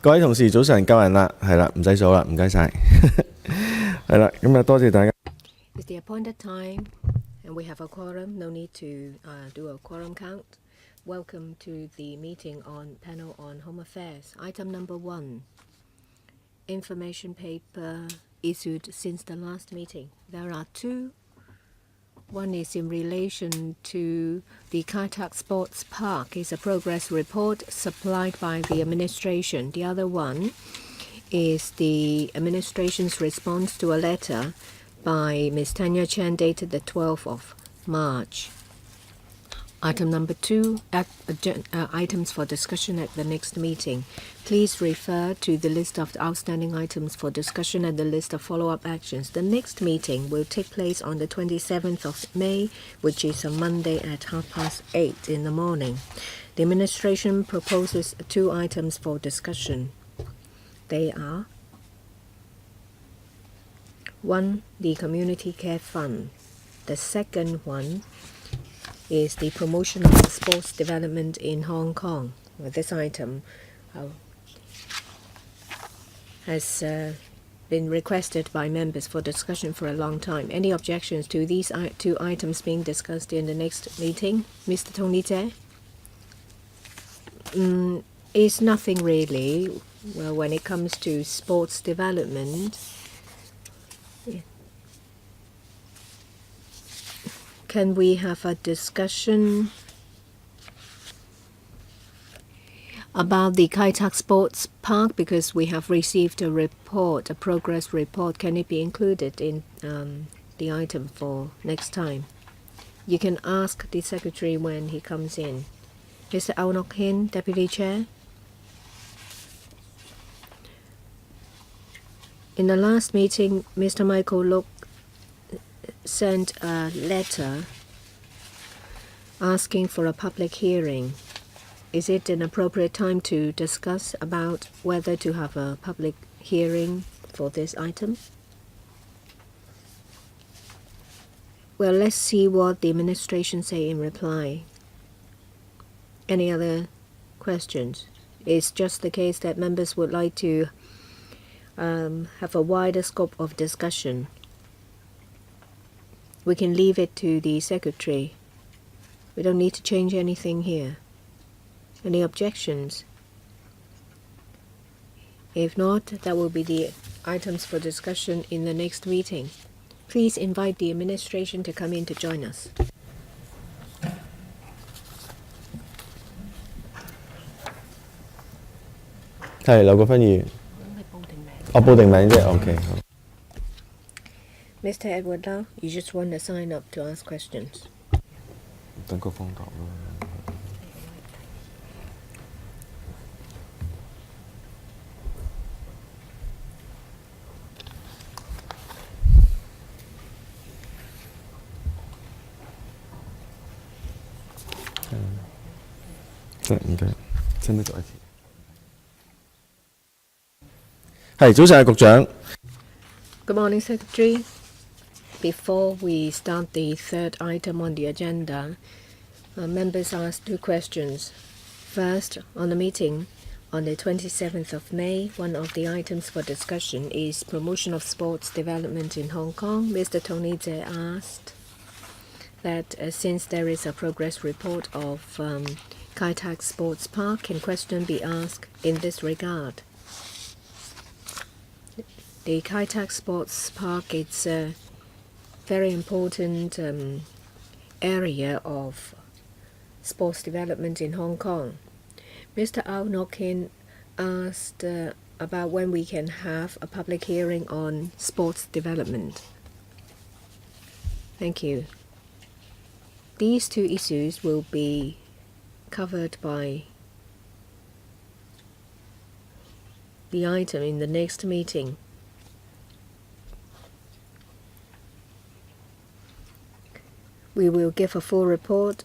各位同事早晨，夠人啦，係啦，唔使數啦，唔該晒。係啦，咁啊多謝大家。It's the appointed time, and we have a quorum. No need to do a quorum count. Welcome to the meeting on panel on Home Affairs. Item number 1, information paper issued since the last meeting. There are 2. One is in relation to the Kai Tak Sports Park. It's a progress report supplied by the administration. The other one is the administration's response to a letter by Ms. Tanya CHAN dated the 12th of March. Item number 2, items for discussion at the next meeting. Please refer to the list of outstanding items for discussion and the list of follow-up actions. The next meeting will take place on the 27th of May, which is a Monday at 8:30 in the morning. The administration proposes 2 items for discussion. They are: 1, the Community Care Fund. The second one is the promotion of sports development in Hong Kong. This item has been requested by members for discussion for a long time. Any objections to these 2 items being discussed in the next meeting? Mr. Tony CHAN? It's nothing really. Well, when it comes to sports development, can we have a discussion about the Kai Tak Sports Park, because we have received a report, a progress report? Can it be included in the item for next time? You can ask the secretary when he comes in. Mr. Hon Tanya, Deputy Chair. In the last meeting, Mr. Michael Look sent a letter asking for a public hearing. Is it an appropriate time to discuss about whether to have a public hearing for this item? Well, let's see what the administration say in reply. Any other questions? It's just the case that members would like to have a wider scope of discussion. We can leave it to the secretary. We don't need to change anything here. Any objections? If not, that will be the items for discussion in the next meeting. Please invite the administration to come in to join us. 係劉國勳議員。報定名啫 ，OK。Mr. Edward Lau, you just want to sign up to ask questions. 等個風答咯。唔該，使唔使再一次？係早晨，局長。Good morning, Secretary. Before we start the 3rd item on the agenda, members asked 2 questions. First, on the meeting on the 27th of May, one of the items for discussion is promotion of sports development in Hong Kong. Mr. Tony CHAN asked that since there is a progress report of Kai Tak Sports Park, can question be asked in this regard? The Kai Tak Sports Park, it's a very important area of sports development in Hong Kong. Mr. Hon Tanya asked about when we can have a public hearing on sports development. Thank you. These 2 issues will be covered by the item in the next meeting. We will give a full report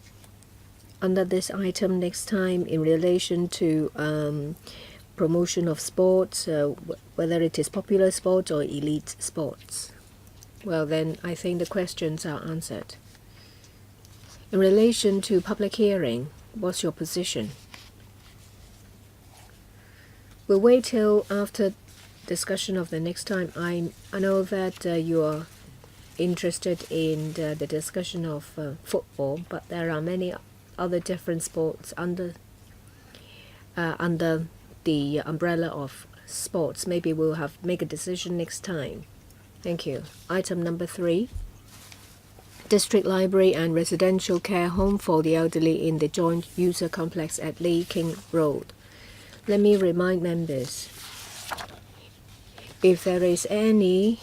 under this item next time in relation to promotion of sports, whether it is popular sports or elite sports. Well, then I think the questions are answered. In relation to public hearing, what's your position? We'll wait till after discussion of the next time. I know that you are interested in the discussion of football, but there are many other different sports under the umbrella of sports. Maybe we'll make a decision next time. Thank you. Item number 3. District Library and Residential Care Home for the Elderly in the Joint User Complex at LegCo Road. Let me remind members, if there is any,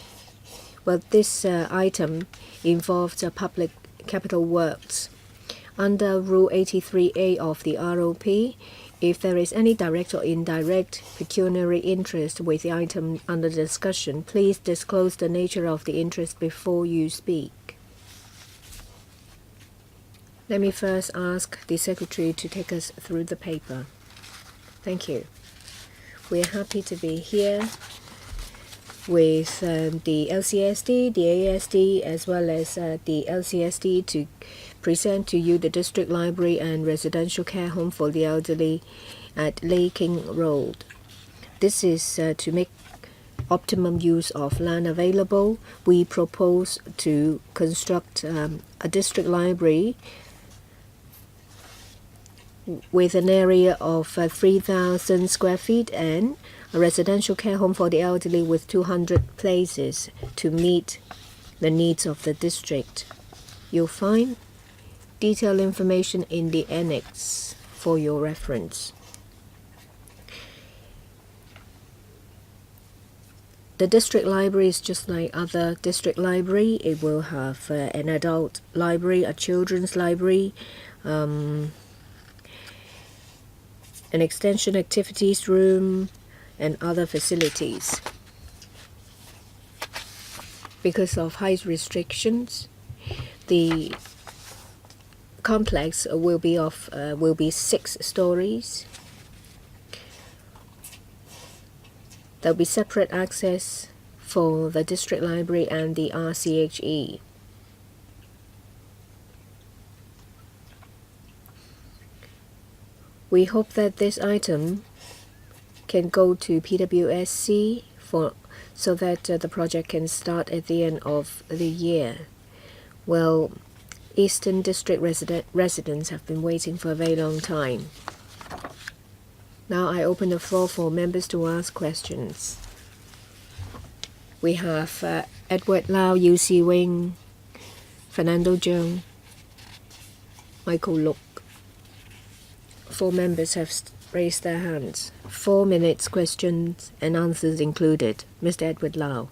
this item involves public capital works. Under Rule 83A of the ROP, if there is any direct or indirect pecuniary interest with the item under discussion, please disclose the nature of the interest before you speak. Let me first ask the Secretary to take us through the paper. Thank you. We're happy to be here with the LCSD, the ASD, as well as the LCSD to present to you the District Library and Residential Care Home for the Elderly at LegCo Road. This is to make optimum use of land available. We propose to construct a district library with an area of 3,000 square feet and a residential care home for the elderly with 200 places to meet the needs of the district. You'll find detailed information in the annex for your reference. The district library is just like other district library. It will have an adult library, a children's library, an extension activities room, and other facilities. Because of height restrictions, the complex will be 6 stories. There'll be separate access for the district library and the RCHE. We hope that this item can go to PWSC so that the project can start at the end of the year. Well, Eastern District residents have been waiting for a very long time. Now I open the floor for members to ask questions. We have Edward Lau, UC Wing, Fernando Zhang, Michael Luk. 4 members have raised their hands. 4 minutes, questions and answers included. Mr. Edward Lau.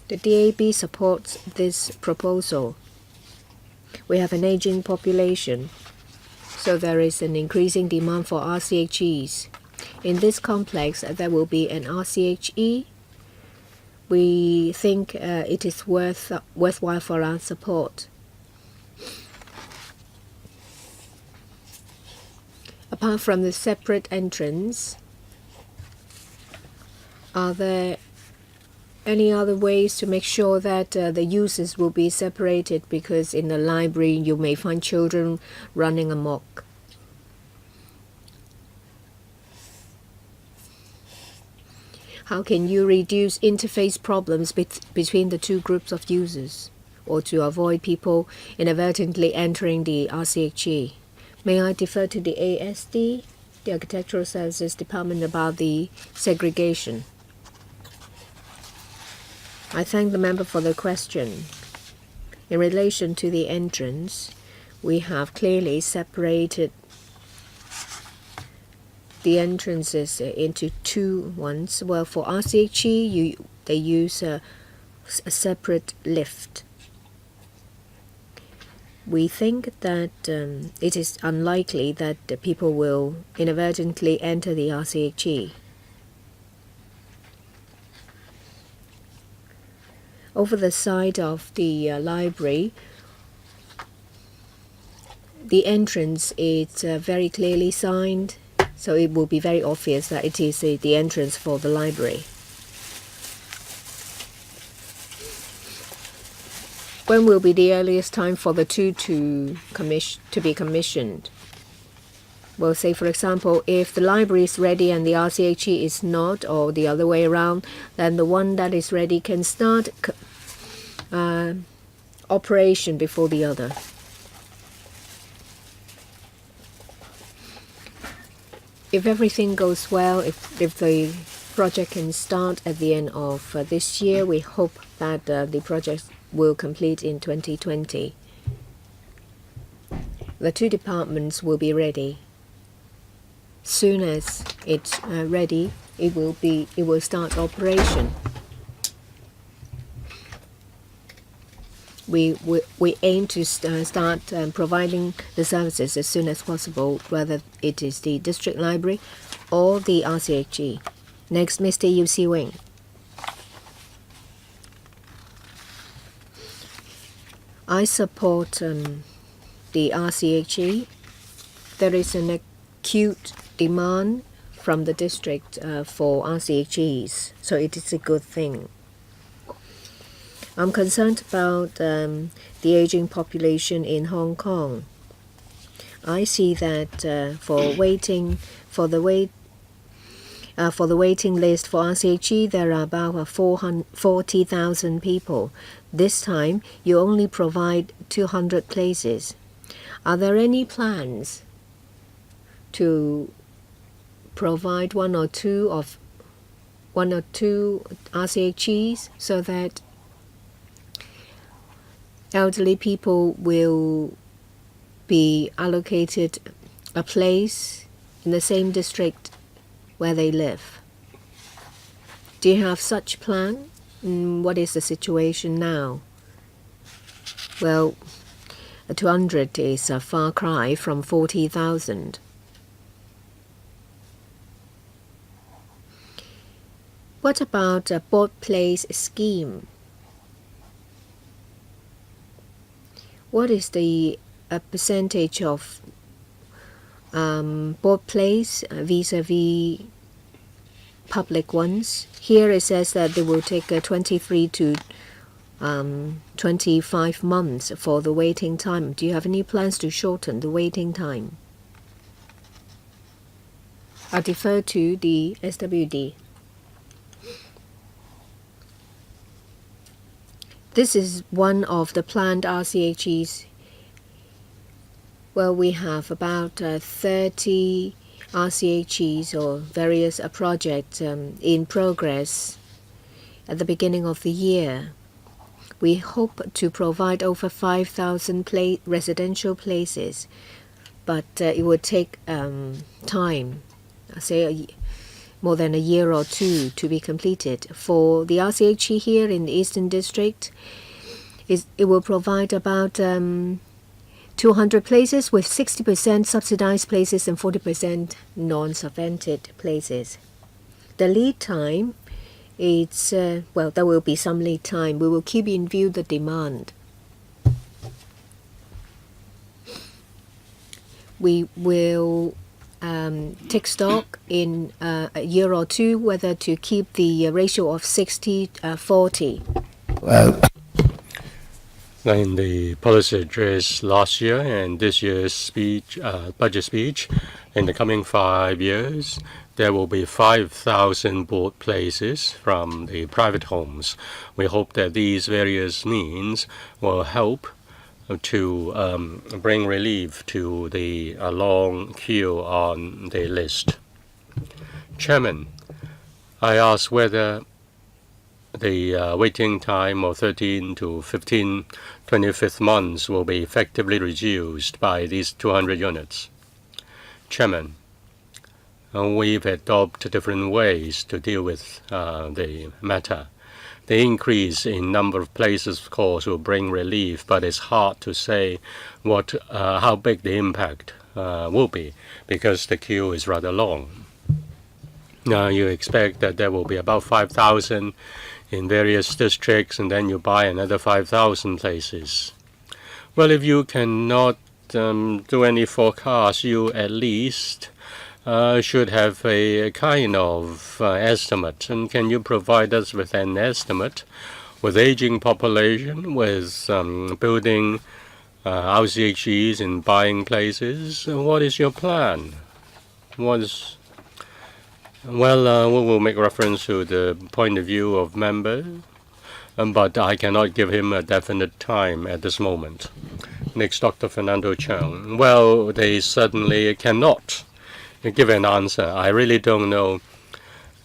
The DAB supports this proposal. We have an aging population, so there is an increasing demand for RCHEs. In this complex, there will be an RCHE. We think it is worthwhile for our support. Apart from the separate entrance, are there any other ways to make sure that the uses will be separated? Because in the library you may find children running amok. How can you reduce interface problems between the 2 groups of users, or to avoid people inadvertently entering the RCHE? May I defer to the ASD, the Architectural Services Department, about the segregation? I thank the member for the question. In relation to the entrance, we have clearly separated the entrances into 2 ones. Well, for RCHE, they use a separate lift. We think that it is unlikely that the people will inadvertently enter the RCHE. Over the side of the library, the entrance is very clearly signed, so it will be very obvious that it is the entrance for the library. When will be the earliest time for the 2 to be commissioned? well, say for example, if the library is ready and the RCHE is not, or the other way around, then the one that is ready can start operation before the other. If everything goes well, if the project can start at the end of this year, we hope that the project will complete in 2020. The two departments will be ready. Soon as it's ready, it will start operation. We aim to start providing the services as soon as possible, whether it is the district library or the RCHE. Next, Mr. Yu Si Wing. I support the RCHE. There is an acute demand from the district for RCHEs, so it is a good thing. I'm concerned about the aging population in Hong Kong. I see that for the waiting list for RCHE, there are about 40,000 people. This time, you only provide 200 places. Are there any plans to provide one or two RCHEs so that elderly people will be allocated a place in the same district where they live? Do you have such plan? What is the situation now? Well, 200 is a far cry from 40,000. What about a board place scheme? What is the percentage of board place vis-a-vis public ones? Here it says that they will take 23 to 25 months for the waiting time. Do you have any plans to shorten the waiting time? I defer to the SWD. This is one of the planned RCHEs. Well, we have about 30 RCHEs or various projects in progress at the beginning of the year. We hope to provide over 5,000 residential places, but it would take time, say more than a year or two to be completed. For the RCHE here in the Eastern District, it will provide about 200 places with 60% subsidized places and 40% non-subvented places. The lead time, it's, well, there will be some lead time. We will keep in view the demand. We will take stock in a year or two whether to keep the ratio of 60-40. Well, in the policy address last year and this year's speech, budget speech, in the coming 5 years, there will be 5,000 board places from the private homes. We hope that these various means will help to bring relief to the long queue on the list. Chairman, I asked whether the waiting time of 13 to 15 25th months will be effectively reduced by these 200 units. Chairman, we've adopted different ways to deal with the matter. The increase in number of places, of course, will bring relief, but it's hard to say how big the impact will be because the queue is rather long. Now you expect that there will be about 5,000 in various districts, and then you buy another 5,000 places. Well, if you cannot do any forecast, you at least should have a kind of estimate. And can you provide us with an estimate with aging population, with building RCHEs and buying places? What is your plan? was, well, we will make reference to the point of view of members, but I cannot give him a definite time at this moment. Next, Dr. Fernando Cheung. Well, they certainly cannot give an answer. I really don't know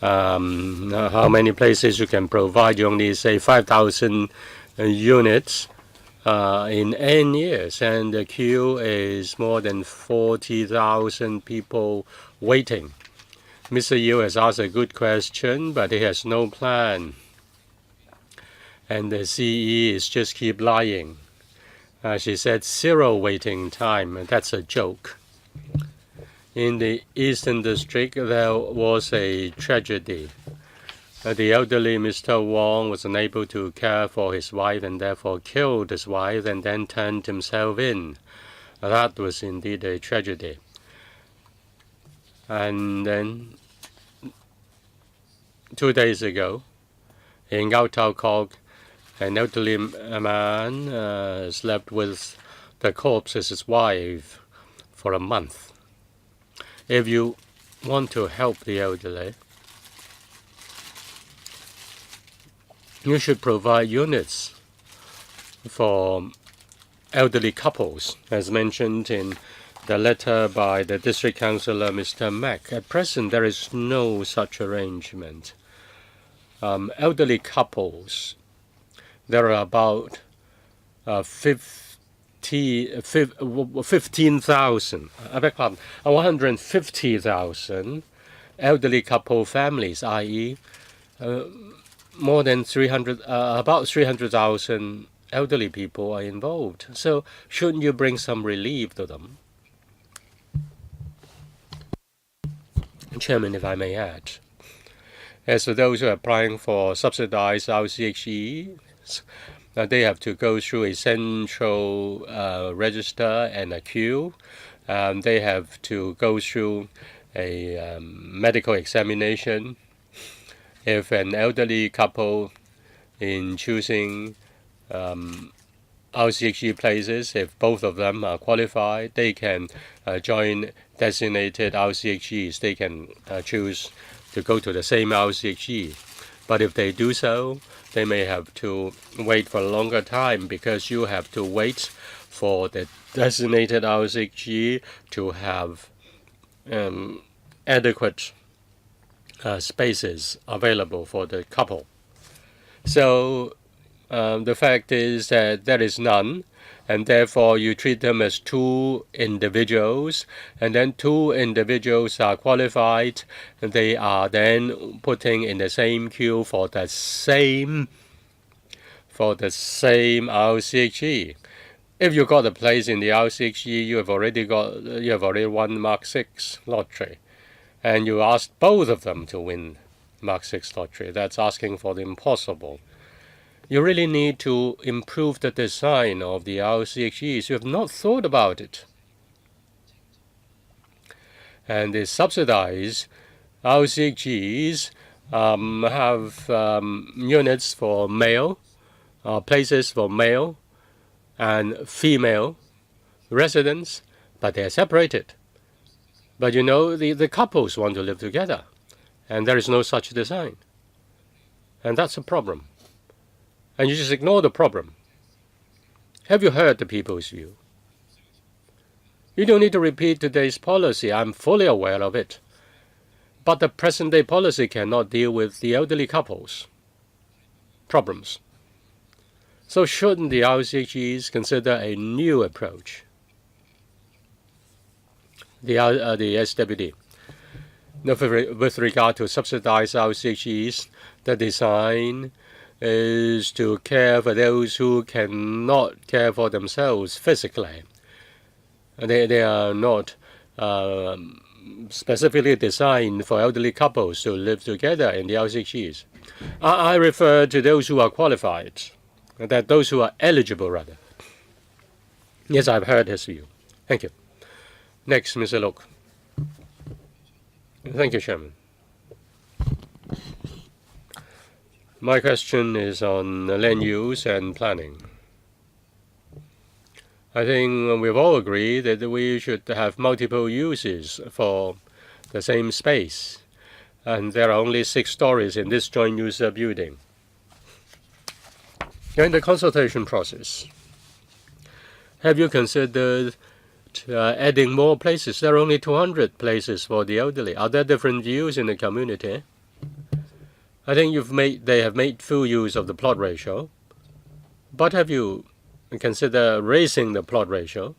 how many places you can provide. You only say 5,000 units in N years, and the queue is more than 40,000 people waiting. Mr. Yu has asked a good question, but he has no plan. And the CE is just keep lying. She said 0 waiting time. That's a joke. In the Eastern District, there was a tragedy. The elderly Mr. Wong was unable to care for his wife and therefore killed his wife and then turned himself in. That was indeed a tragedy. And then 2 days ago, in Ngau Tau Kok, an elderly man slept with the corpse as his wife for a month. If you want to help the elderly, you should provide units for elderly couples, as mentioned in the letter by the District Councillor Mr. Mack. At present, there is no such arrangement. Elderly couples, there are about 15,000, 150,000 elderly couple families, i.e., more than 300, about 300,000 elderly people are involved. So shouldn't you bring some relief to them? Chairman, if I may add, as for those who are applying for subsidized RCHE, they have to go through a central register and a queue. They have to go through a medical examination. If an elderly couple in choosing RCHE places, if both of them are qualified, they can join designated RCHEs. They can choose to go to the same RCHE. But if they do so, they may have to wait for a longer time because you have to wait for the designated RCHE to have adequate spaces available for the couple. So the fact is that there is none, and therefore you treat them as 2 individuals, and then 2 individuals are qualified, and they are then putting in the same queue for the same RCHE. If you got a place in the RCHE, you have already won Mark 6 lottery, and you ask both of them to win Mark 6 lottery. That's asking for the impossible. You really need to improve the design of the RCHEs. You have not thought about it. And the subsidized RCHEs have units for male, places for male and female residents, but they are separated. But you know, the couples want to live together, and there is no such design. And that's a problem. And you just ignore the problem. Have you heard the people's view? You don't need to repeat today's policy. I'm fully aware of it. But the present-day policy cannot deal with the elderly couples' problems. So shouldn't the RCHEs consider a new approach? The SWD. Now, with regard to subsidized RCHEs, the design is to care for those who cannot care for themselves physically. They are not specifically designed for elderly couples to live together in the RCHEs. I refer to those who are qualified, that those who are eligible, rather. Yes, I've heard his view. Thank you. Next, Mr. Lok. Thank you, Chairman. My question is on land use and planning. I think we've all agreed that we should have multiple uses for the same space. And there are only 6 stories in this joint user building. In the consultation process, have you considered adding more places? There are only 200 places for the elderly. Are there different views in the community? I think they have made full use of the plot ratio. But have you considered raising the plot ratio,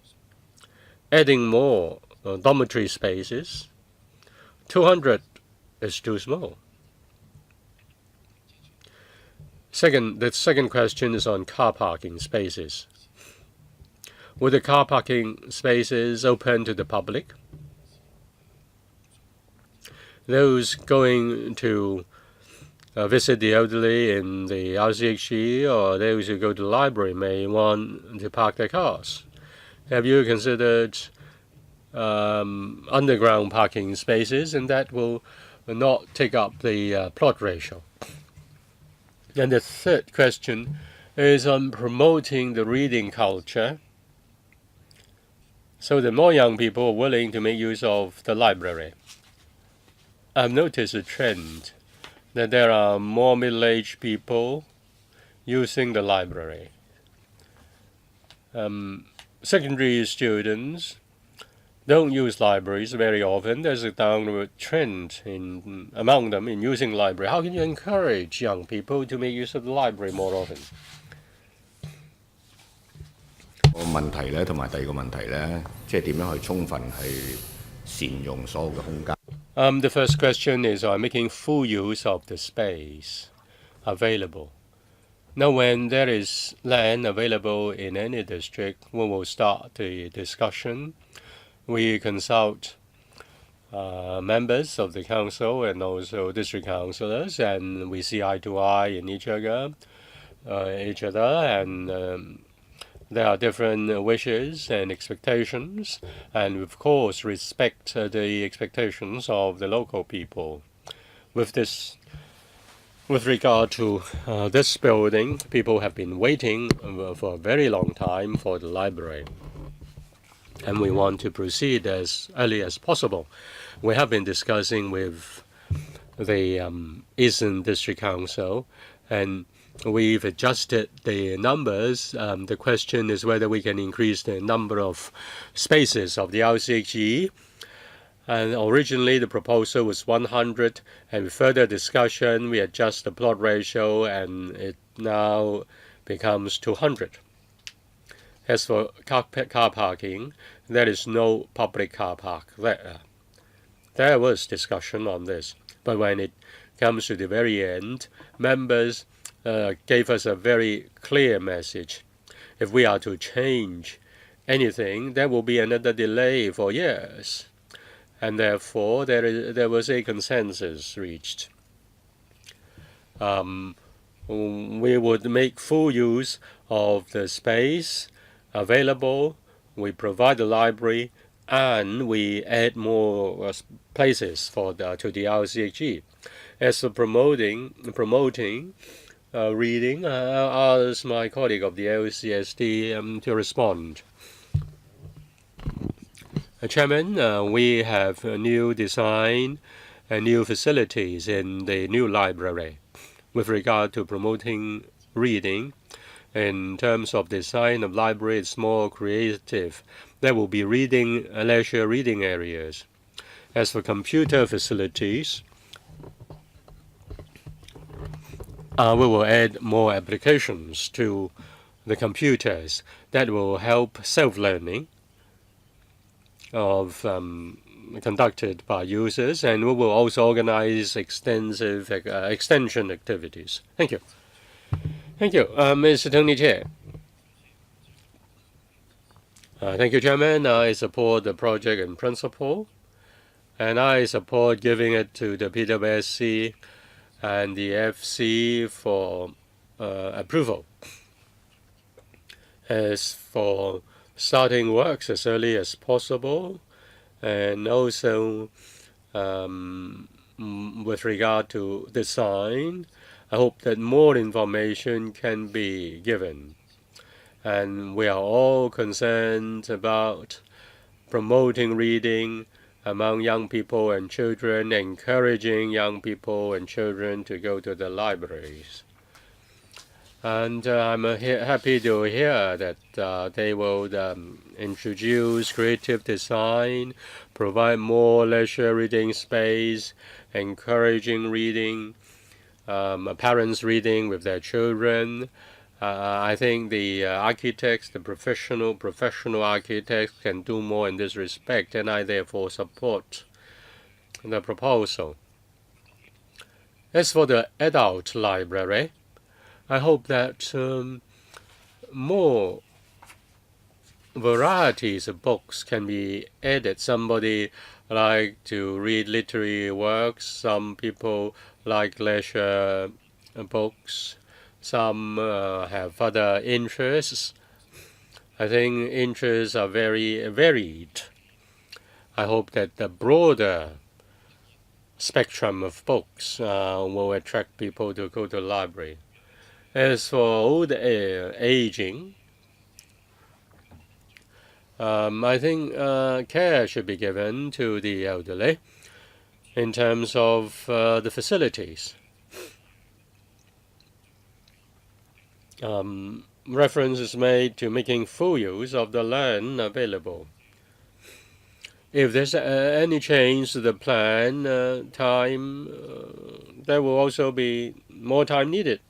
adding more dormitory spaces? 200 is too small. The second question is on car parking spaces. Will the car parking spaces open to the public? Those going to visit the elderly in the RCHE or those who go to the library may want to park their cars. Have you considered underground parking spaces, and that will not take up the plot ratio? And the third question is on promoting the reading culture, so that more young people are willing to make use of the library. I've noticed a trend that there are more middle-aged people using the library. Secondary students don't use libraries very often. There's a downward trend among them in using library. How can you encourage young people to make use of the library more often? 個問題咧，同埋第二個問題咧，即係點樣去充分去善用所有嘅空間。The first question is on making full use of the space available. Now, when there is land available in any district, we will start the discussion. We consult members of the council and also district councillors, and we see eye to eye in each other, and there are different wishes and expectations, and of course respect the expectations of the local people. With regard to this building, people have been waiting for a very long time for the library, and we want to proceed as early as possible. We have been discussing with the Eastern District Council, and we've adjusted the numbers. The question is whether we can increase the number of spaces of the RCHE. And originally the proposal was 100, and with further discussion we adjust the plot ratio, and it now becomes 200. As for car parking, there is no public car park there. There was discussion on this, but when it comes to the very end, members gave us a very clear message. If we are to change anything, there will be another delay for years, and therefore there was a consensus reached. We would make full use of the space available. We provide the library, and we add more places to the RCHE. As for promoting reading, I'll ask my colleague of the LCSD to respond. Chairman, we have a new design and new facilities in the new library. With regard to promoting reading, in terms of design of library, it's more creative. There will be leisure reading areas. As for computer facilities, we will add more applications to the computers that will help self-learning conducted by users, and we will also organize extensive extension activities. Thank you. Thank you. Mr. Tony CHAN. Thank you, Chairman. I support the project in principle, and I support giving it to the PWSC and the FC for approval. As for starting works as early as possible, and also with regard to design, I hope that more information can be given. And we are all concerned about promoting reading among young people and children, encouraging young people and children to go to the libraries. And I'm happy to hear that they will introduce creative design, provide more leisure reading space, encouraging reading, parents reading with their children. I think the architects, the professional architects can do more in this respect, and I therefore support the proposal. As for the adult library, I hope that more varieties of books can be added. Somebody like to read literary works, some people like leisure books, some have other interests. I think interests are very varied. I hope that the broader spectrum of books will attract people to go to the library. As for old aging, I think care should be given to the elderly in terms of the facilities. Reference is made to making full use of the land available. If there's any change to the plan time, there will also be more time needed.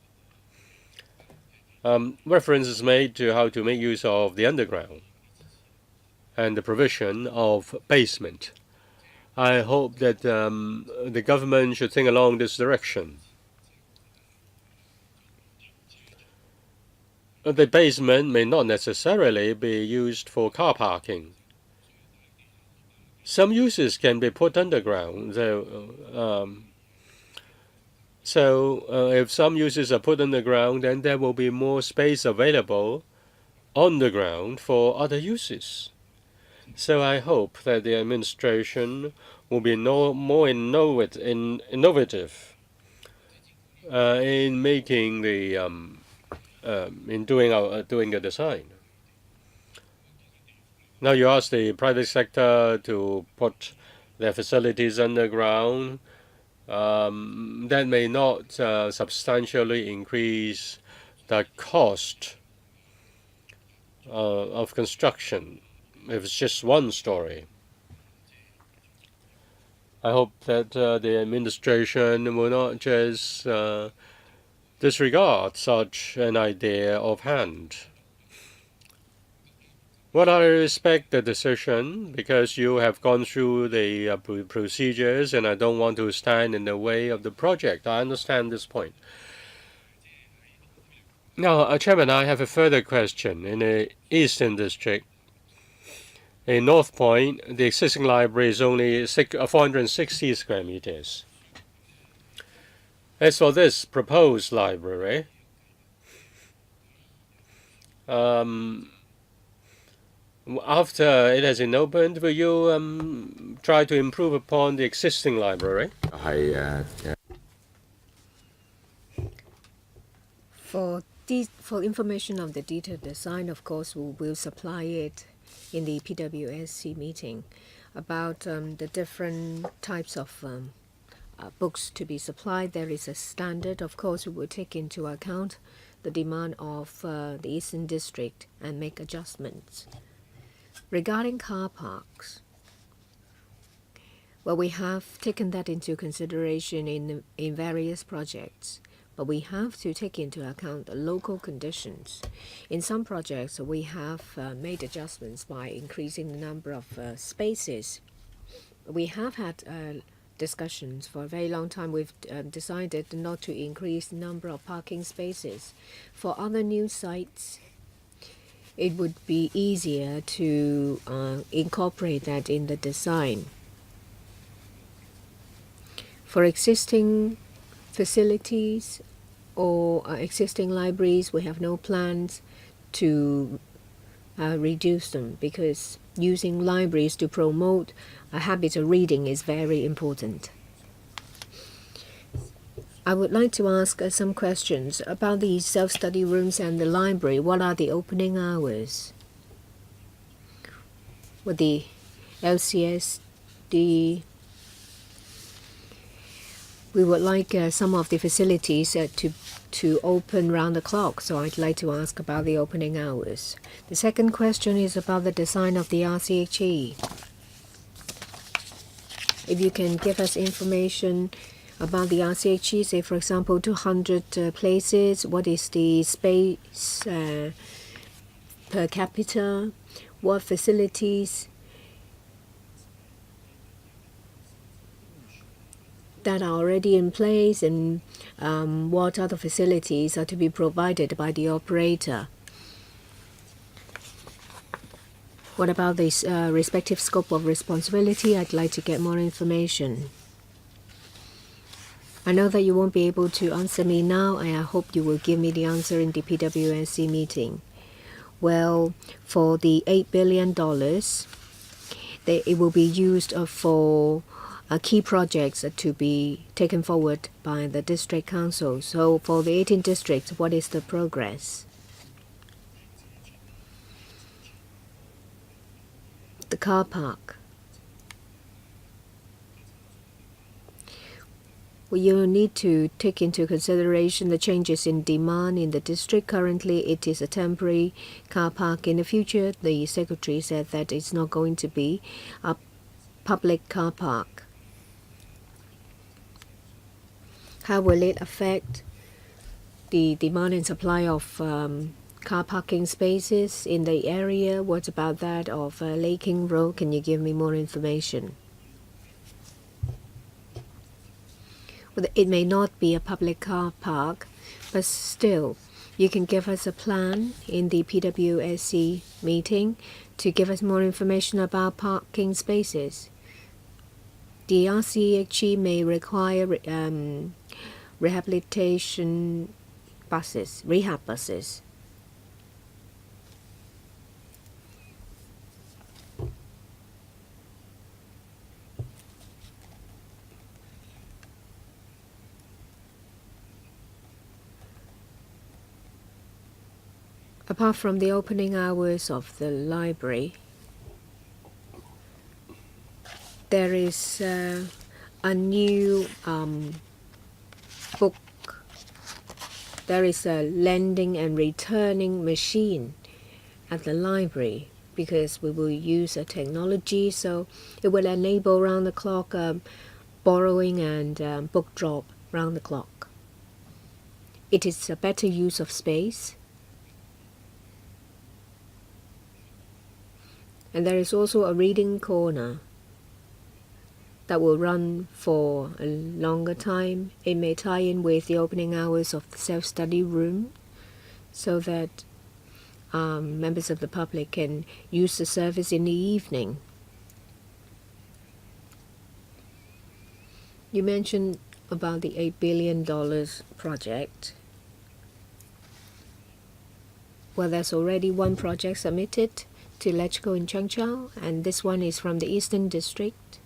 Reference is made to how to make use of the underground and the provision of basement. I hope that the government should think along this direction. The basement may not necessarily be used for car parking. Some uses can be put underground, though. So if some uses are put underground, then there will be more space available on the ground for other uses. So I hope that the administration will be more innovative in making the in doing the design. Now you ask the private sector to put their facilities underground. That may not substantially increase the cost of construction if it's just one story. I hope that the administration will not just disregard such an idea offhand. Well, I respect the decision because you have gone through the procedures, and I don't want to stand in the way of the project. I understand this point. Now, Chairman, I have a further question. In the Eastern District, in North Point, the existing library is only 460 square meters. As for this proposed library, after it has been opened, will you try to improve upon the existing library? For information of the detailed design, of course, we will supply it in the PWSC meeting about the different types of books to be supplied. There is a standard. Of course, we will take into account the demand of the Eastern District and make adjustments. Regarding car parks, well, we have taken that into consideration in various projects, but we have to take into account the local conditions. In some projects, we have made adjustments by increasing the number of spaces. We have had discussions for a very long time. We've decided not to increase the number of parking spaces. For other new sites, it would be easier to incorporate that in the design. For existing facilities or existing libraries, we have no plans to reduce them, because using libraries to promote a habit of reading is very important. I would like to ask some questions about the self-study rooms and the library. What are the opening hours? With the LCS we would like some of the facilities to open round the clock, so I'd like to ask about the opening hours. The second question is about the design of the RCHE. If you can give us information about the RCHE, say for example 200 places, what is the space per capita, what facilities that are already in place, and what other facilities are to be provided by the operator. What about this respective scope of responsibility? I'd like to get more information. I know that you won't be able to answer me now, and I hope you will give me the answer in the PWSC meeting. Well, for the $8 billion, it will be used for key projects to be taken forward by the district council. So for the 18 districts, what is the progress? The car park. Well, you need to take into consideration the changes in demand in the district. Currently, it is a temporary car park. In the future, the secretary said that it's not going to be a public car park. How will it affect the demand and supply of car parking spaces in the area? What about that of Lei King Road? Can you give me more information? Well, it may not be a public car park, but still, you can give us a plan in the PWSC meeting to give us more information about parking spaces. The RCHE may require rehabilitation buses, rehab buses. Apart from the opening hours of the library, there is a new book. There is a lending and returning machine at the library because we will use a technology, so it will enable round the clock borrowing and book drop round the clock. It is a better use of space. And there is also a reading corner that will run for a longer time. It may tie in with the opening hours of the self-study room so that members of the public can use the service in the evening. You mentioned about the $8 billion project. Well, there's already one project submitted to LegCo in Changchao, and this one is from the Eastern District.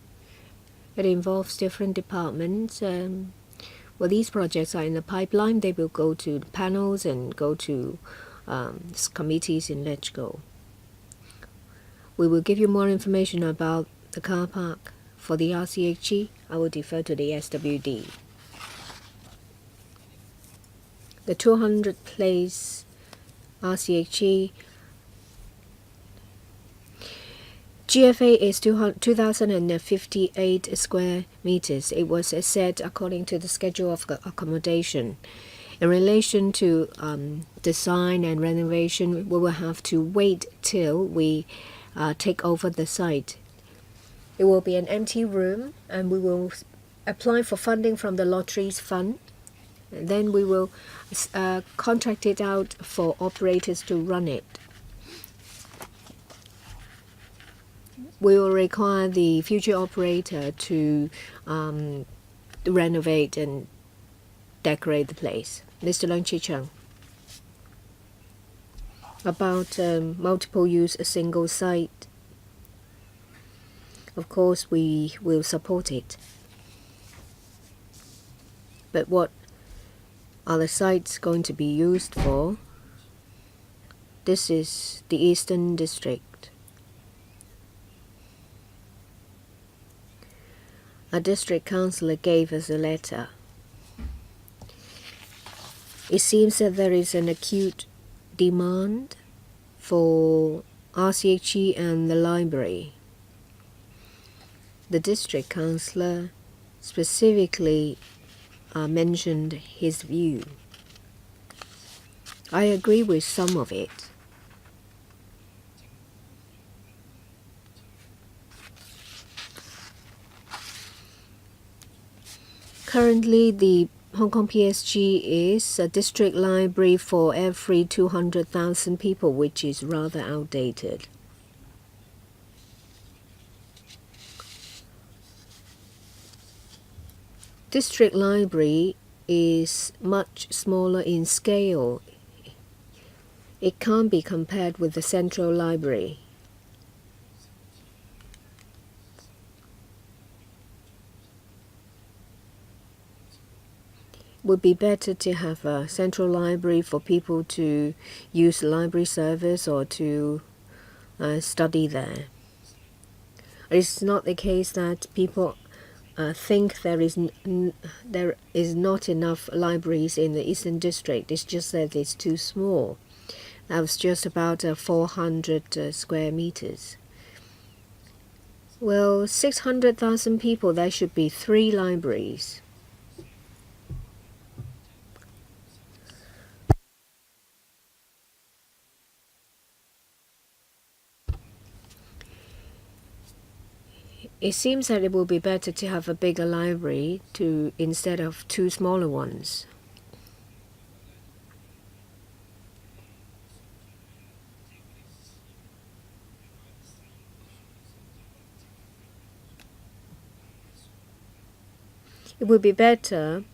It involves different departments. Well, these projects are in the pipeline. They will go to panels and go to committees in LegCo. We will give you more information about the car park. For the RCHE, I will defer to the SWD. The 200-place RCHE GFA is 2,058 square meters. It was set according to the schedule of accommodation. In relation to design and renovation, we will have to wait till we take over the site. It will be an empty room, and we will apply for funding from the lotteries fund. And then we will contract it out for operators to run it. We will require the future operator to renovate and decorate the place. Mr. Leung Chi-Chung. About multiple use a single site. Of course, we will support it. But what are the sites going to be used for? This is the Eastern District. a district councillor gave us a letter. It seems that there is an acute demand for RCHE and the library. The district councillor specifically mentioned his view. I agree with some of it. Currently, the Hong Kong PSG is a district library for every 200,000 people, which is rather outdated. District library is much smaller in scale. It can't be compared with the central library. Would be better to have a central library for people to use library service or to study there. It's not the case that people think there is not enough libraries in the Eastern District. It's just that it's too small. That was just about 400 square meters. Well, 600,000 people, there should be 3 libraries. It seems that it will be better to have a bigger library instead of 2 smaller ones. It would be better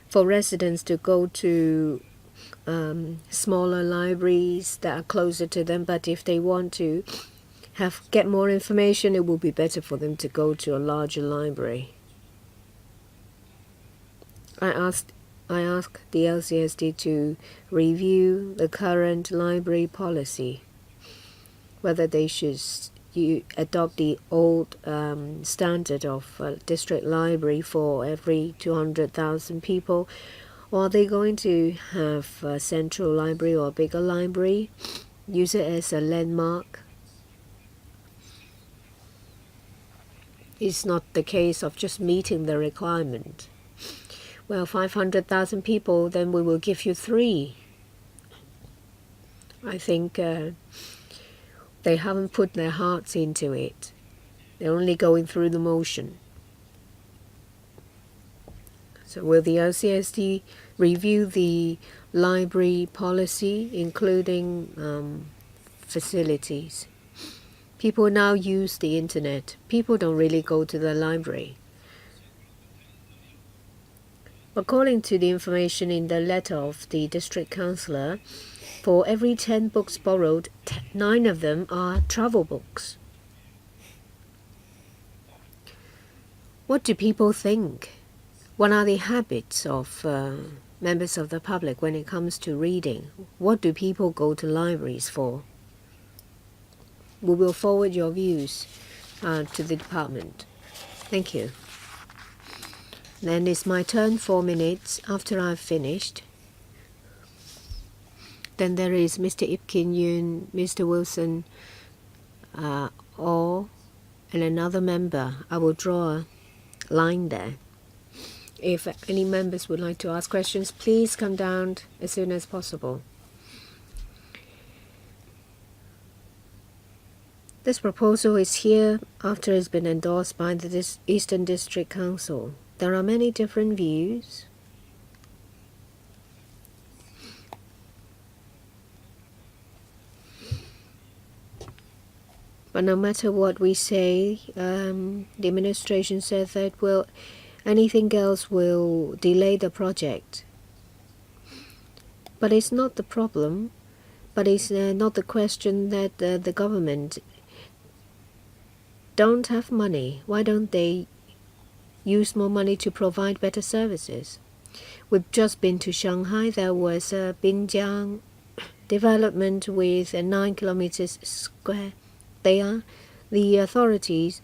for residents to go to smaller libraries that are closer to them, but if they want to get more information, it will be better for them to go to a larger library. I asked the LCSD to review the current library policy, whether they should adopt the old standard of district library for every 200,000 people, or are they going to have a central library or a bigger library, use it as a landmark? It's not the case of just meeting the requirement. Well, 500,000 people, then we will give you 3. I think they haven't put their hearts into it. They're only going through the motion. So will the LCSD review the library policy, including facilities? People now use the internet. People don't really go to the library. According to the information in the letter of the district councillor, for every 10 books borrowed, 9 of them are travel books. What do people think? What are the habits of members of the public when it comes to reading? What do people go to libraries for? We will forward your views to the department. Thank you. Then it's my turn, 4 minutes after I've finished. Then there is Mr. Ip Kin Yun, Mr. Wilson, and another member. I will draw a line there. If any members would like to ask questions, please come down as soon as possible. This proposal is here after it's been endorsed by the Eastern District Council. There are many different views. But no matter what we say, the administration said that anything else will delay the project. But it's not the problem. But it's not the question that the government don't have money. Why don't they use more money to provide better services? We've just been to Shanghai. There was a Binjiang development with 9 kilometers square. The authorities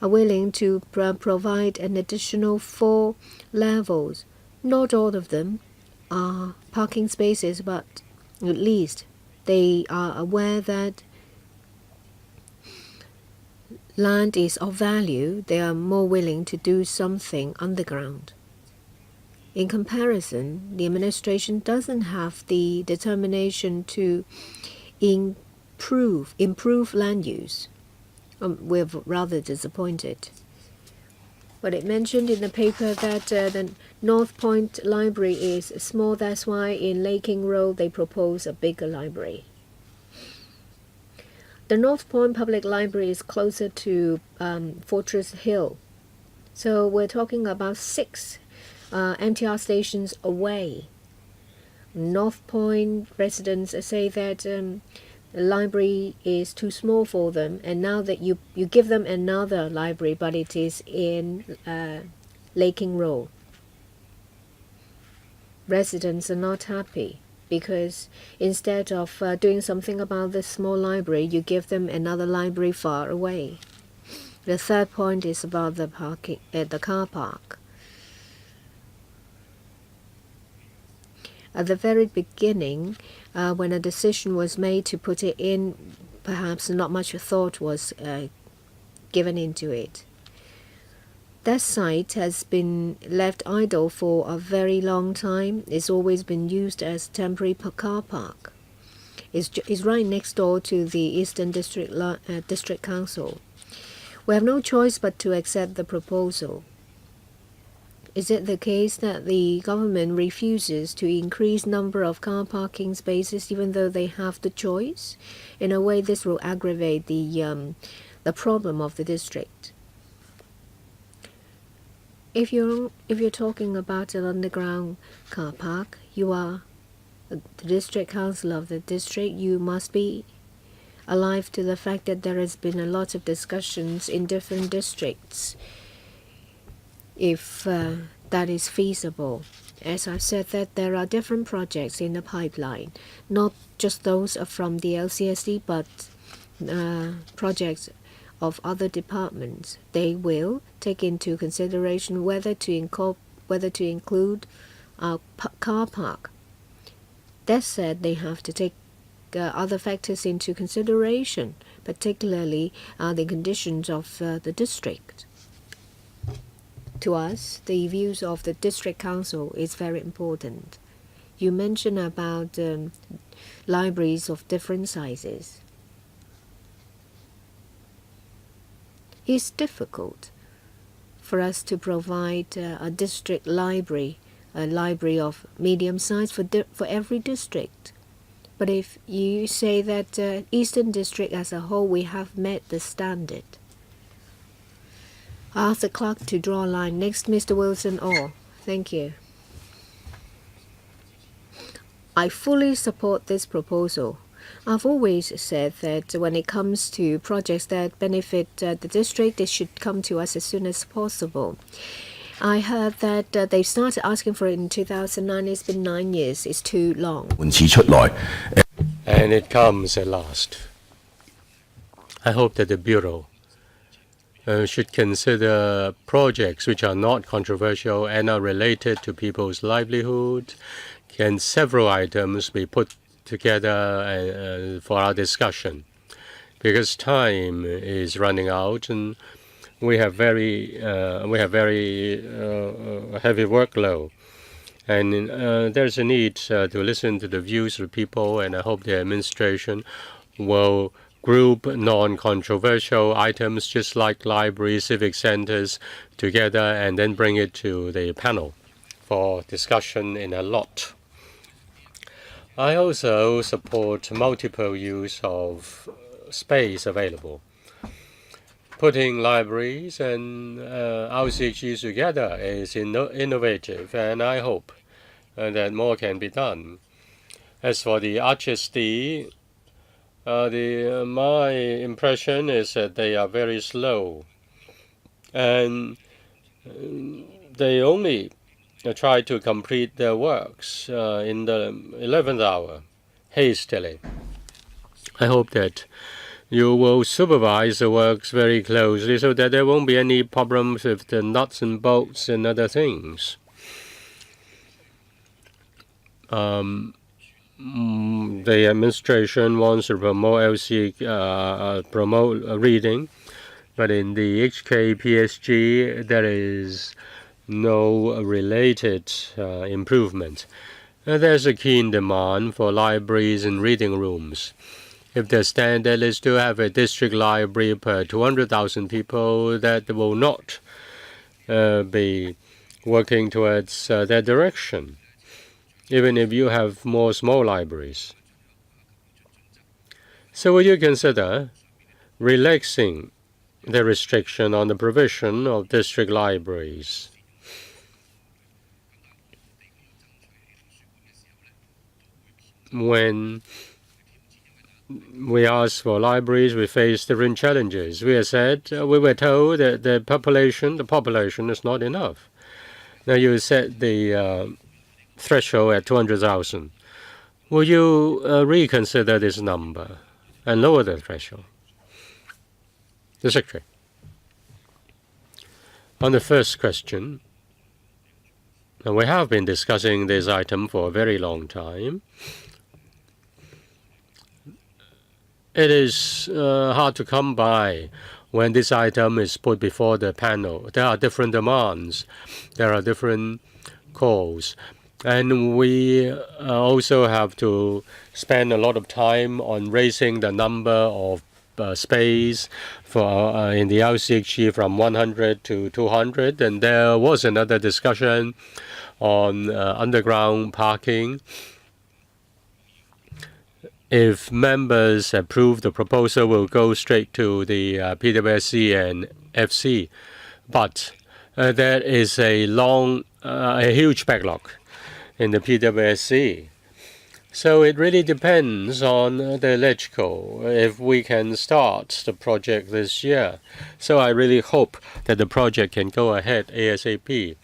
are willing to provide an additional 4 levels. Not all of them are parking spaces, but at least they are aware that land is of value. They are more willing to do something underground. In comparison, the administration doesn't have the determination to improve land use. We're rather disappointed. But it mentioned in the paper that the North Point Library is small. That's why in LegCo Road they propose a bigger library. The North Point Public Library is closer to Fortress Hill. So we're talking about 6 MTR stations away. North Point residents say that the library is too small for them, and now that you give them another library, but it is in LegCo Road. Residents are not happy because instead of doing something about this small library, you give them another library far away. The third point is about the parking at the car park. At the very beginning, when a decision was made to put it in, perhaps not much thought was given into it. That site has been left idle for a very long time. It's always been used as temporary car park. It's right next door to the Eastern District Council. We have no choice but to accept the proposal. Is it the case that the government refuses to increase number of car parking spaces even though they have the choice? In a way, this will aggravate the problem of the district. If you're talking about an underground car park, you are the district council of the district. You must be alive to the fact that there has been a lot of discussions in different districts. If that is feasible. As I said, that there are different projects in the pipeline, not just those from the LCSD, but projects of other departments. They will take into consideration whether to include a car park. That said, they have to take other factors into consideration, particularly the conditions of the district. To us, the views of the district council is very important. You mentioned about libraries of different sizes. It's difficult for us to provide a district library, a library of medium size for every district. But if you say that Eastern District as a whole, we have met the standard. I ask the clerk to draw a line. Next, Mr. Wilson Orr. Thank you. I fully support this proposal. I've always said that when it comes to projects that benefit the district, they should come to us as soon as possible. I heard that they started asking for it in 2009. It's been 9 years. It's too long. And it comes at last. I hope that the Bureau should consider projects which are not controversial and are related to people's livelihood. Can several items be put together for our discussion? Because time is running out and we have very heavy workload. And there's a need to listen to the views of people, and I hope the administration will group non-controversial items just like libraries, civic centers together and then bring it to the panel for discussion in a lot. I also support multiple use of space available. Putting libraries and RCGs together is innovative, and I hope that more can be done. As for the RCSD, my impression is that they are very slow, and they only try to complete their works in the 11th hour, hastily. I hope that you will supervise the works very closely so that there won't be any problems with the nuts and bolts and other things. The administration wants to promote promote reading, but in the HKPSG there is no related improvement. There's a keen demand for libraries and reading rooms. If the standard is to have a district library per 200,000 people, that will not be working towards that direction, even if you have more small libraries. So would you consider relaxing the restriction on the provision of district libraries? When we ask for libraries, we face different challenges. We were told that the population is not enough. Now you set the threshold at 200,000. Will you reconsider this number and lower the threshold? The Secretary. On the first question, we have been discussing this item for a very long time. It is hard to come by when this item is put before the panel. There are different demands. There are different calls. And we also have to spend a lot of time on raising the number of space for in the LCHG from 100 to 200. And there was another discussion on underground parking. If members approve the proposal, will go straight to the PWSC and FC. But there is a huge backlog in the PWSC. So it really depends on the LegCo if we can start the project this year. So I really hope that the project can go ahead ASAP.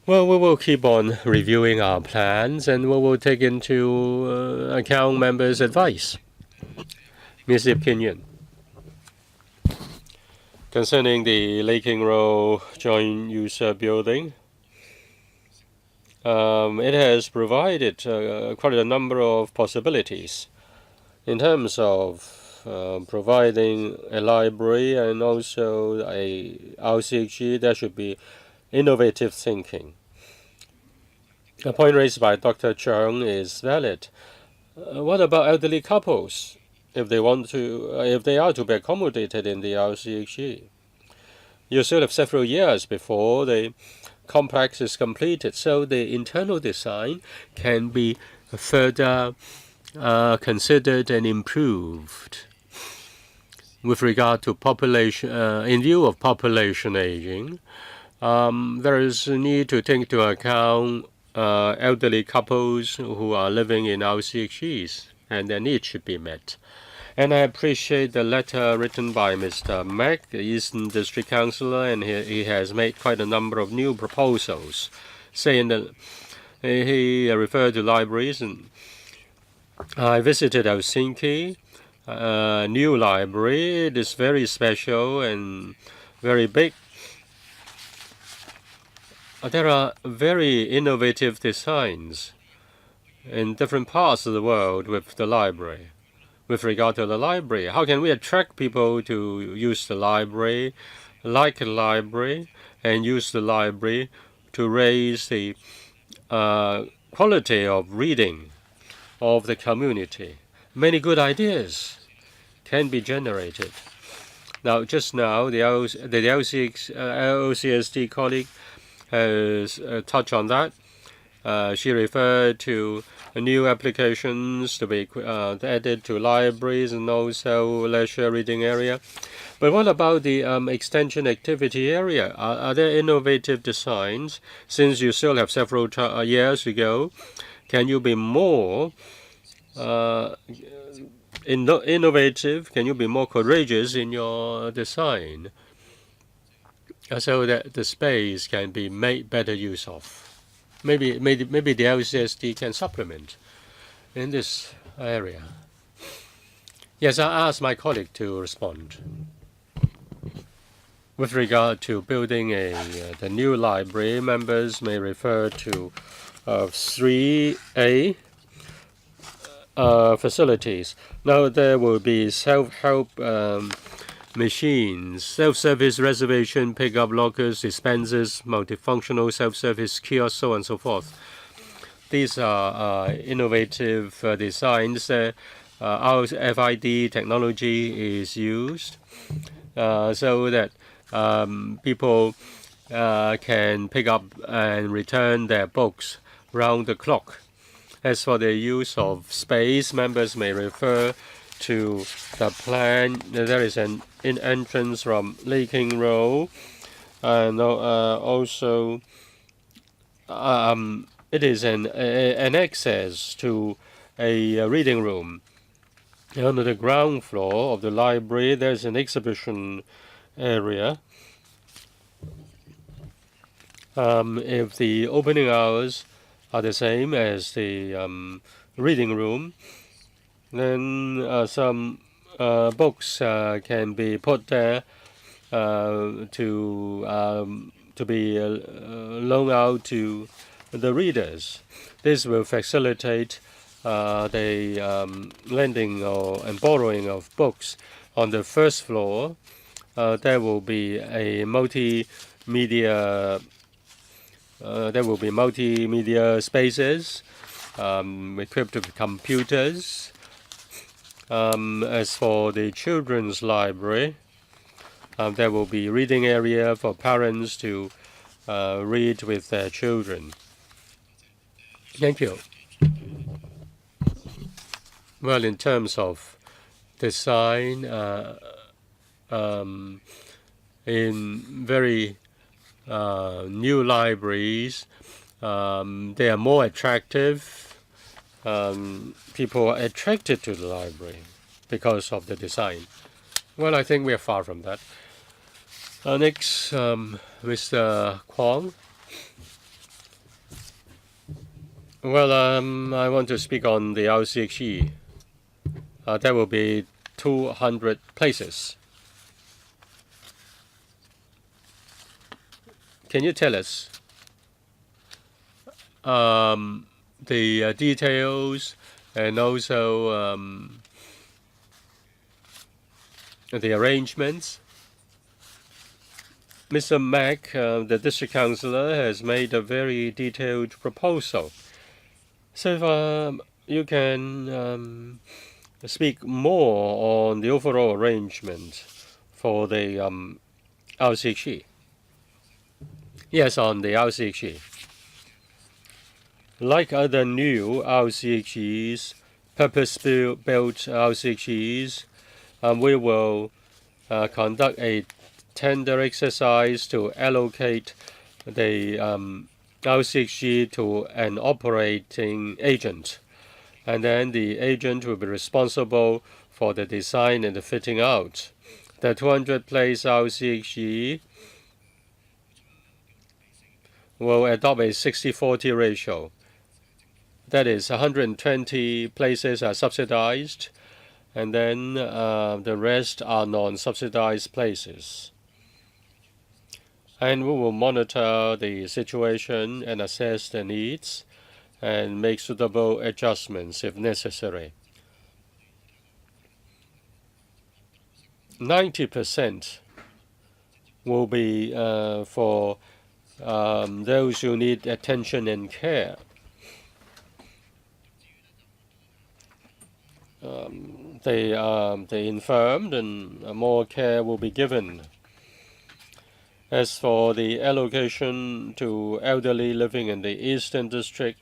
Well, we will keep on reviewing our plans and we will take into account members' advice. Ms. Ip Kin-yuen. Concerning the Laking Road joint user building, it has provided quite a number of possibilities in terms of providing a library and also a LCHG. There should be innovative thinking. The point raised by Dr. Cheung is valid. What about elderly couples if they are to be accommodated in the LCHG? You still have several years before the complex is completed, so the internal design can be further considered and improved. With regard to population, in view of population aging, there is a need to take into account elderly couples who are living in LCHGs, and their needs should be met. And I appreciate the letter written by Mr. Mack, the Eastern District Councillor, and he has made quite a number of new proposals, saying that he referred to libraries. And I visited Helsinki, a new library. It is very special and very big. There are very innovative designs in different parts of the world with the library. With regard to the library, how can we attract people to use the library, like a library, and use the library to raise the quality of reading of the community? Many good ideas can be generated. Now, just now, the LCSD colleague has touched on that. She referred to new applications to be added to libraries and also leisure reading area. But what about the extension activity area? Are there innovative designs? Since you still have several years to go, can you be more innovative? Can you be more courageous in your design so that the space can be made better use of? Maybe the LCSD can supplement in this area. Yes, I asked my colleague to respond. With regard to building the new library, members may refer to 3A facilities. Now there will be self-help machines, self-service reservation, pickup lockers, dispensers, multifunctional self-service kiosks, so on and so forth. These are innovative designs. Our FID technology is used so that people can pick up and return their books round the clock. As for the use of space, members may refer to the plan. There is an entrance from Leaking Road, and also it is an access to a reading room. On the ground floor of the library, there's an exhibition area. If the opening hours are the same as the reading room, then some books can be put there to be loaned out to the readers. This will facilitate the lending and borrowing of books. On the first floor, there will be a multimedia spaces equipped with computers. As for the children's library, there will be reading area for parents to read with their children. Thank you. Well, in terms of design, in very new libraries, they are more attractive. People are attracted to the library because of the design. Well, I think we are far from that. Next, Mr. Kwong. Well, I want to speak on the LCHE. There will be 200 places. Can you tell us the details and also the arrangements? Mr. Mack, the district councillor, has made a very detailed proposal. So if you can speak more on the overall arrangement for the LCHE. Yes, on the LCHE. Like other new LCHEs, purpose-built LCHEs, we will conduct a tender exercise to allocate the LCHE to an operating agent. And then the agent will be responsible for the design and the fitting out. The 200-place LCHE will adopt a 60-40 ratio. That is, 120 places are subsidized, and then the rest are non-subsidized places. And we will monitor the situation and assess the needs and make suitable adjustments if necessary. 90% will be for those who need attention and care. They infirmed, and more care will be given. As for the allocation to elderly living in the Eastern District,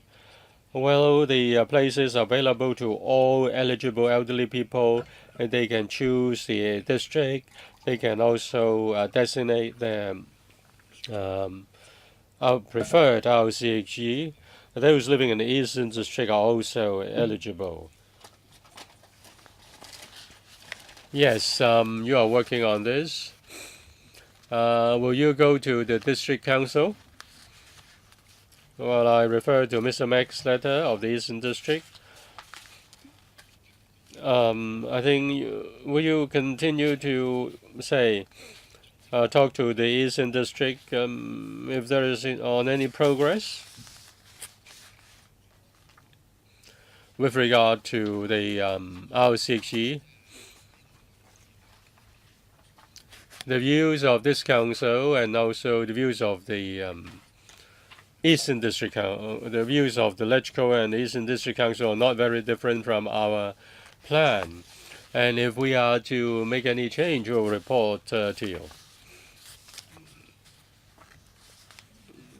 well, the places are available to all eligible elderly people, and they can choose the district. They can also designate their preferred LCHE. Those living in the Eastern District are also eligible. Yes, you are working on this. Will you go to the district council? Well, I refer to Mr. Mack's letter of the Eastern District. I think, will you continue to say, talk to the Eastern District if there is on any progress with regard to the RCHE? The views of this council and also the views of the Eastern District Council, the views of the LegCo and the Eastern District Council are not very different from our plan. And if we are to make any change, we'll report to you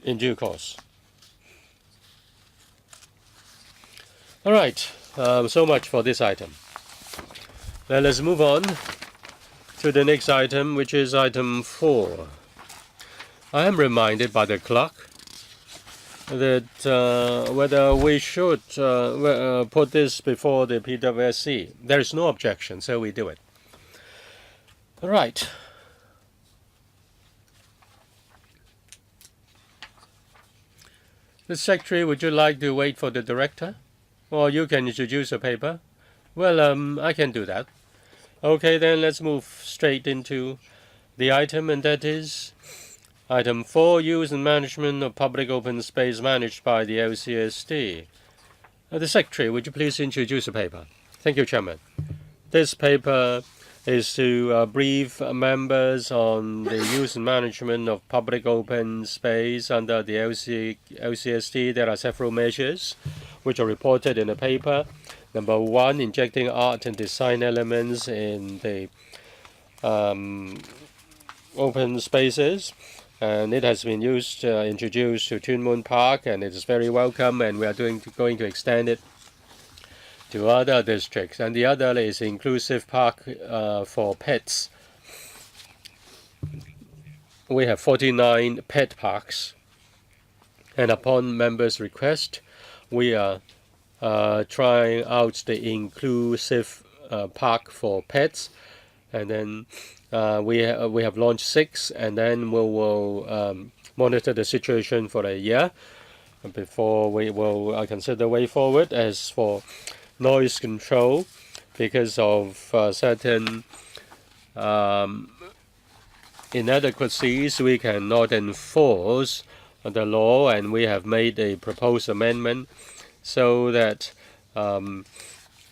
in due course. All right, so much for this item. Now let's move on to the next item, which is item 4. I am reminded by the clerk that whether we should put this before the PWSC. There is no objection, so we do it. All right. The Secretary, would you like to wait for the Director? Or you can introduce a paper? Well, I can do that. Okay, then let's move straight into the item, and that is item 4, use and management of public open space managed by the LCSD. The Secretary, would you please introduce the paper? Thank you, Chairman. This paper is to brief members on the use and management of public open space under the LCSD. There are several measures which are reported in the paper. Number 1, injecting art and design elements in the open spaces. And it has been introduced to Tuen Mun Park, and it is very welcome, and we are going to extend it to other districts. And the other is inclusive park for pets. We have 49 pet parks, and upon members' request, we are trying out the inclusive park for pets, and then we have launched 6, and then we will monitor the situation for a year before we will consider way forward. As for noise control, because of certain inadequacies, we cannot enforce the law, and we have made a proposed amendment so that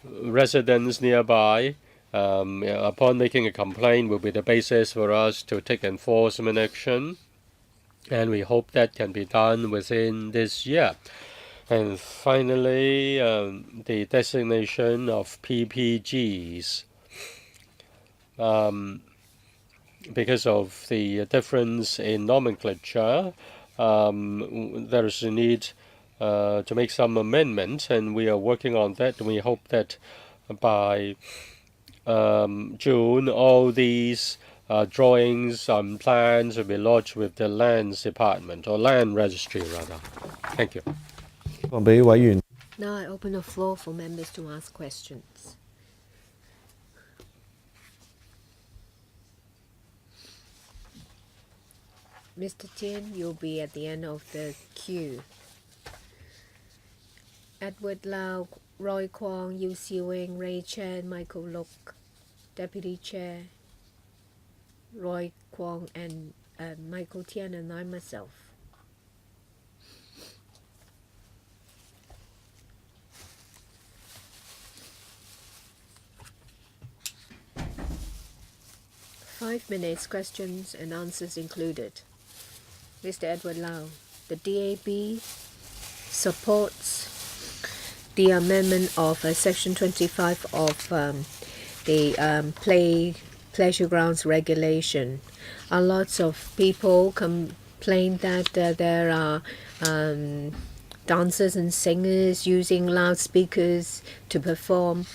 residents nearby, upon making a complaint, will be the basis for us to take enforcement action, and we hope that can be done within this year. And finally, the designation of PPGs. Because of the difference in nomenclature, there is a need to make some amendments, and we are working on that. And we hope that by June, all these drawings and plans will be lodged with the Lands Department, or Land Registry rather. Thank you. Now I open the floor for members to ask questions. Mr. Tien, you'll be at the end of the queue. Edward Lau, Roy Kwong, Yu Siwing, Ray Chan, Michael Luk, Deputy Chair, Roy Kwong, and Michael Tien, and I myself. Five minutes, questions and answers included. Mr. Edward Lau, the DAB supports the amendment of Section 25 of the pleasure grounds regulation. Lots of people complain that there are dancers and singers using loudspeakers to perform.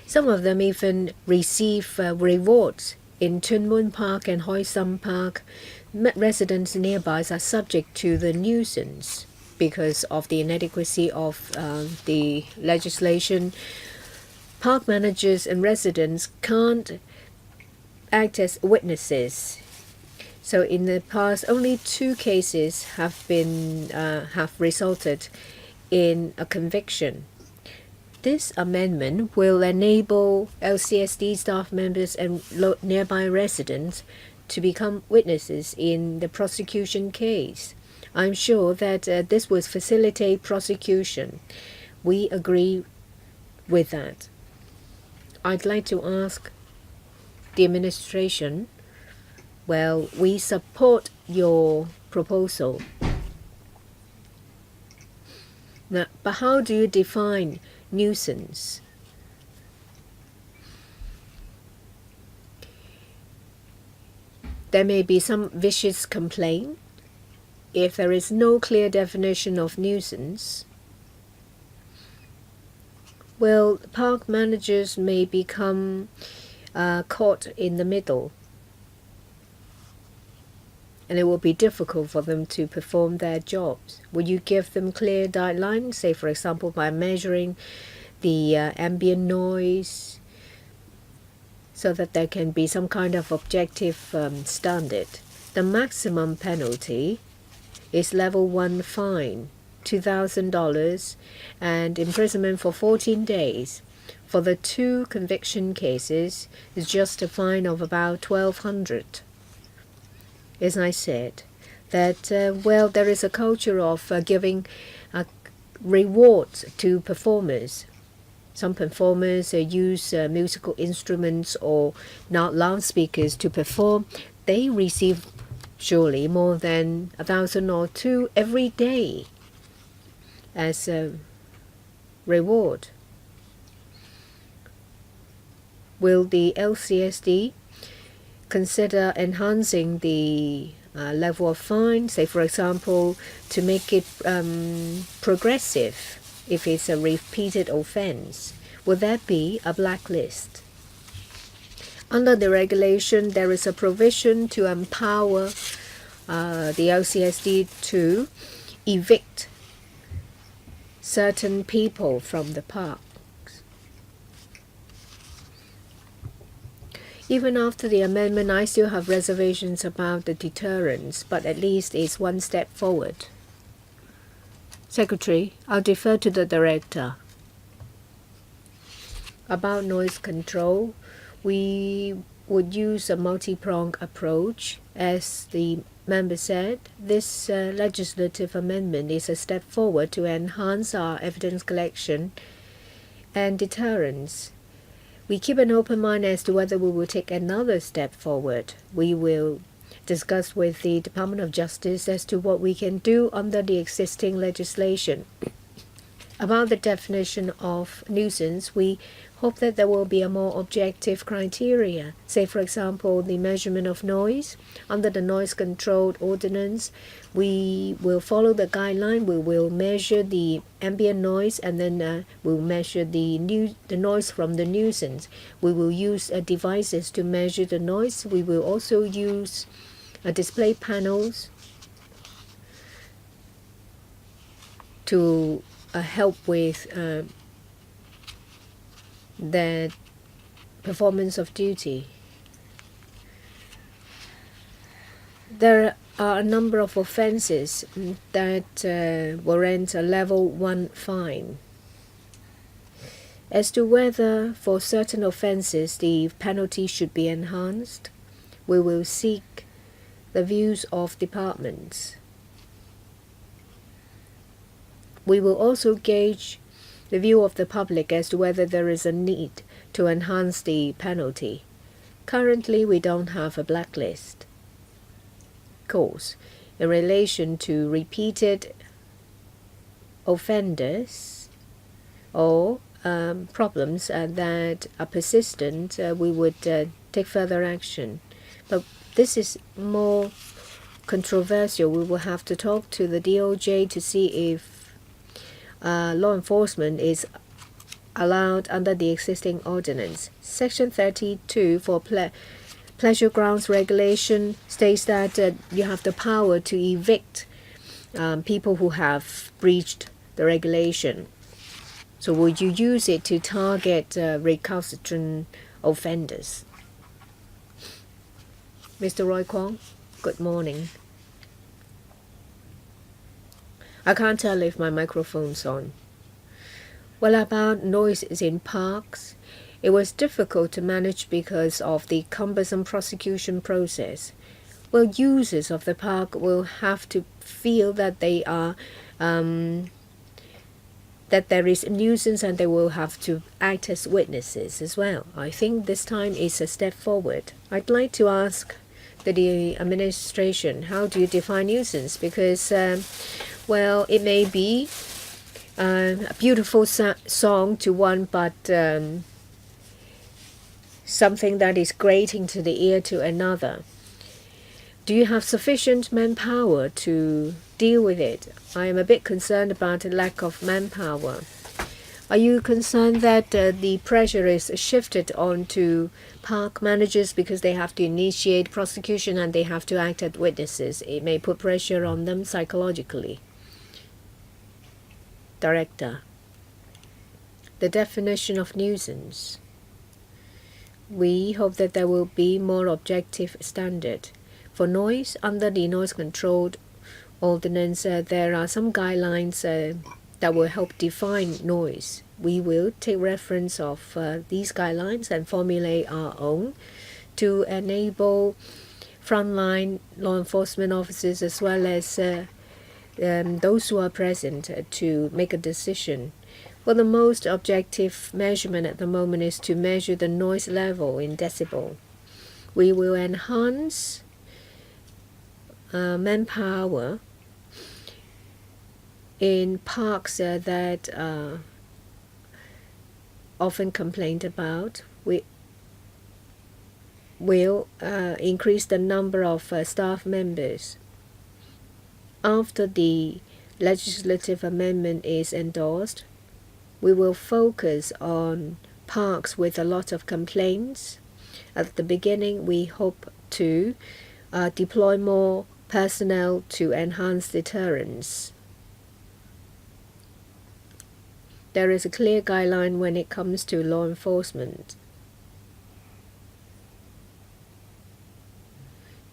Some of them even receive rewards. In Tuen Mun Park and Hoi Sam Park, residents nearby are subject to the nuisance because of the inadequacy of the legislation. Park managers and residents can't act as witnesses. So in the past, only 2 cases have resulted in a conviction. This amendment will enable LCSD staff members and nearby residents to become witnesses in the prosecution case. I'm sure that this will facilitate prosecution. We agree with that. I'd like to ask the administration, well, we support your proposal. Now, but how do you define nuisance? There may be some vicious complaint. If there is no clear definition of nuisance, well, park managers may become caught in the middle, and it will be difficult for them to perform their jobs. Will you give them clear guidelines, say for example by measuring the ambient noise, so that there can be some kind of objective standard? The maximum penalty is level 1 fine, $2,000, and imprisonment for 14 days. For the 2 conviction cases, it's just a fine of about $1,200. As I said, that well, there is a culture of giving rewards to performers. Some performers use musical instruments or not loudspeakers to perform. They receive surely more than 1,000 or 2 every day as a reward. Will the LCSD consider enhancing the level of fine, say for example to make it progressive if it's a repeated offense? Will there be a blacklist? Under the regulation, there is a provision to empower the LCSD to evict certain people from the parks. Even after the amendment, I still have reservations about the deterrence, but at least it's one step forward. Secretary, I'll defer to the Director. About noise control, we would use a multi-pronged approach. As the member said, this legislative amendment is a step forward to enhance our evidence collection and deterrence. We keep an open mind as to whether we will take another step forward. We will discuss with the Department of Justice as to what we can do under the existing legislation. About the definition of nuisance, we hope that there will be a more objective criteria. Say, for example, the measurement of noise. Under the noise control ordinance, we will follow the guideline. We will measure the ambient noise, and then we'll measure the noise from the nuisance. We will use devices to measure the noise. We will also use display panels to help with the performance of duty. There are a number of offenses that warrant a level 1 fine. As to whether for certain offenses the penalty should be enhanced, we will seek the views of departments. We will also gauge the view of the public as to whether there is a need to enhance the penalty. Currently, we don't have a blacklist. Of course, in relation to repeated offenders or problems that are persistent, we would take further action. But this is more controversial. We will have to talk to the DOJ to see if law enforcement is allowed under the existing ordinance. Section 32 for pleasure grounds regulation states that you have the power to evict people who have breached the regulation. So would you use it to target recalcitrant offenders? Mr. Roy Kwong, good morning. I can't tell if my microphone's on. Well, about noises in parks, it was difficult to manage because of the cumbersome prosecution process. Well, users of the park will have to feel that they are that there is a nuisance, and they will have to act as witnesses as well. I think this time is a step forward. I'd like to ask the administration, how do you define nuisance? Because, well, it may be a beautiful song to one, but something that is grating to the ear to another. Do you have sufficient manpower to deal with it? I am a bit concerned about the lack of manpower. Are you concerned that the pressure is shifted onto park managers because they have to initiate prosecution and they have to act as witnesses? It may put pressure on them psychologically. Director, the definition of nuisance. We hope that there will be more objective standard. For noise, under the Noise Control Ordinance, there are some guidelines that will help define noise. We will take reference of these guidelines and formulate our own to enable frontline law enforcement officers as well as those who are present to make a decision. Well, the most objective measurement at the moment is to measure the noise level in decibel. We will enhance manpower in parks that are often complained about. We will increase the number of staff members. After the legislative amendment is endorsed, we will focus on parks with a lot of complaints. At the beginning, we hope to deploy more personnel to enhance deterrence. There is a clear guideline when it comes to law enforcement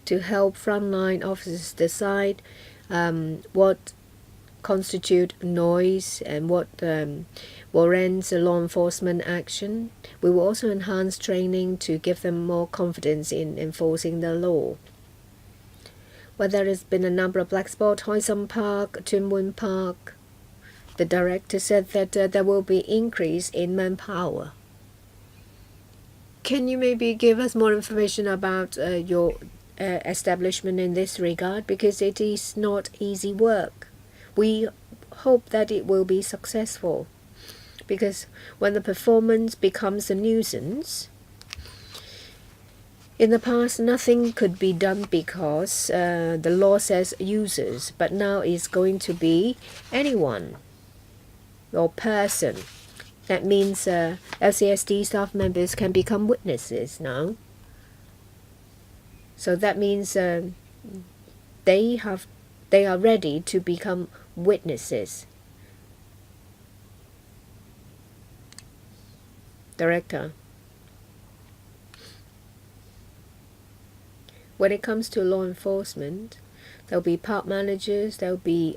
to help frontline officers decide what constitute noise and what warrants a law enforcement action. We will also enhance training to give them more confidence in enforcing the law. Well, there has been a number of black spots, Hoi Sum Park, Tuen Mun Park. The director said that there will be increase in manpower. Can you maybe give us more information about your establishment in this regard? Because it is not easy work. We hope that it will be successful, because when the performance becomes a nuisance, in the past nothing could be done because the law says users, but now it's going to be anyone or person. That means LCSD staff members can become witnesses now. So that means they are ready to become witnesses. Director, when it comes to law enforcement, there'll be park managers, there'll be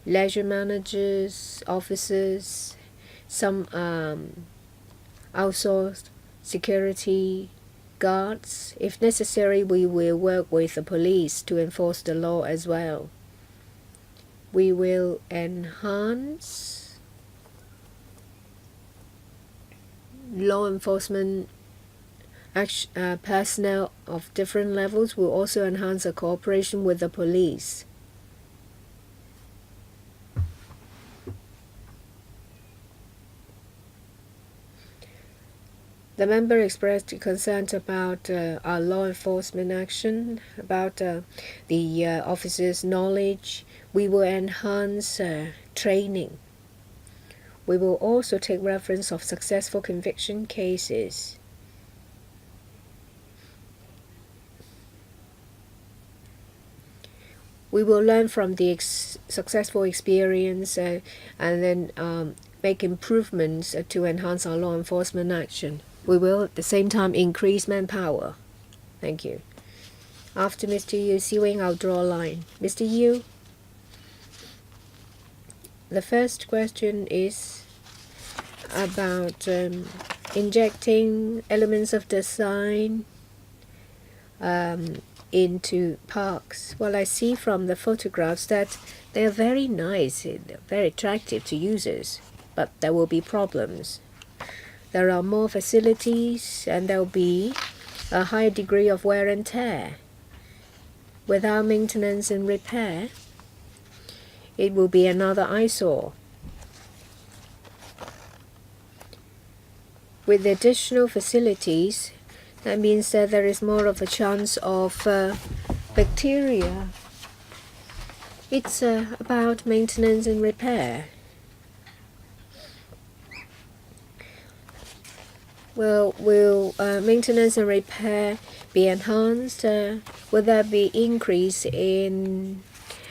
leisure managers, officers, some outsourced security guards. If necessary, we will work with the police to enforce the law as well. We will enhance law enforcement personnel of different levels. Will also enhance the cooperation with the police. The member expressed concerns about our law enforcement action, about the officers' knowledge. We will enhance training. We will also take reference of successful conviction cases. We will learn from the successful experience and then make improvements to enhance our law enforcement action. We will at the same time increase manpower. Thank you. After Mr. Yu Siwing, I'll draw a line. Mr. Yu, the first question is about injecting elements of design into parks. Well, I see from the photographs that they are very nice, very attractive to users, but there will be problems. There are more facilities and there will be a high degree of wear and tear. Without maintenance and repair, it will be another eyesore. With additional facilities, that means that there is more of a chance of bacteria. It's about maintenance and repair. Well, will maintenance and repair be enhanced? Will there be increase in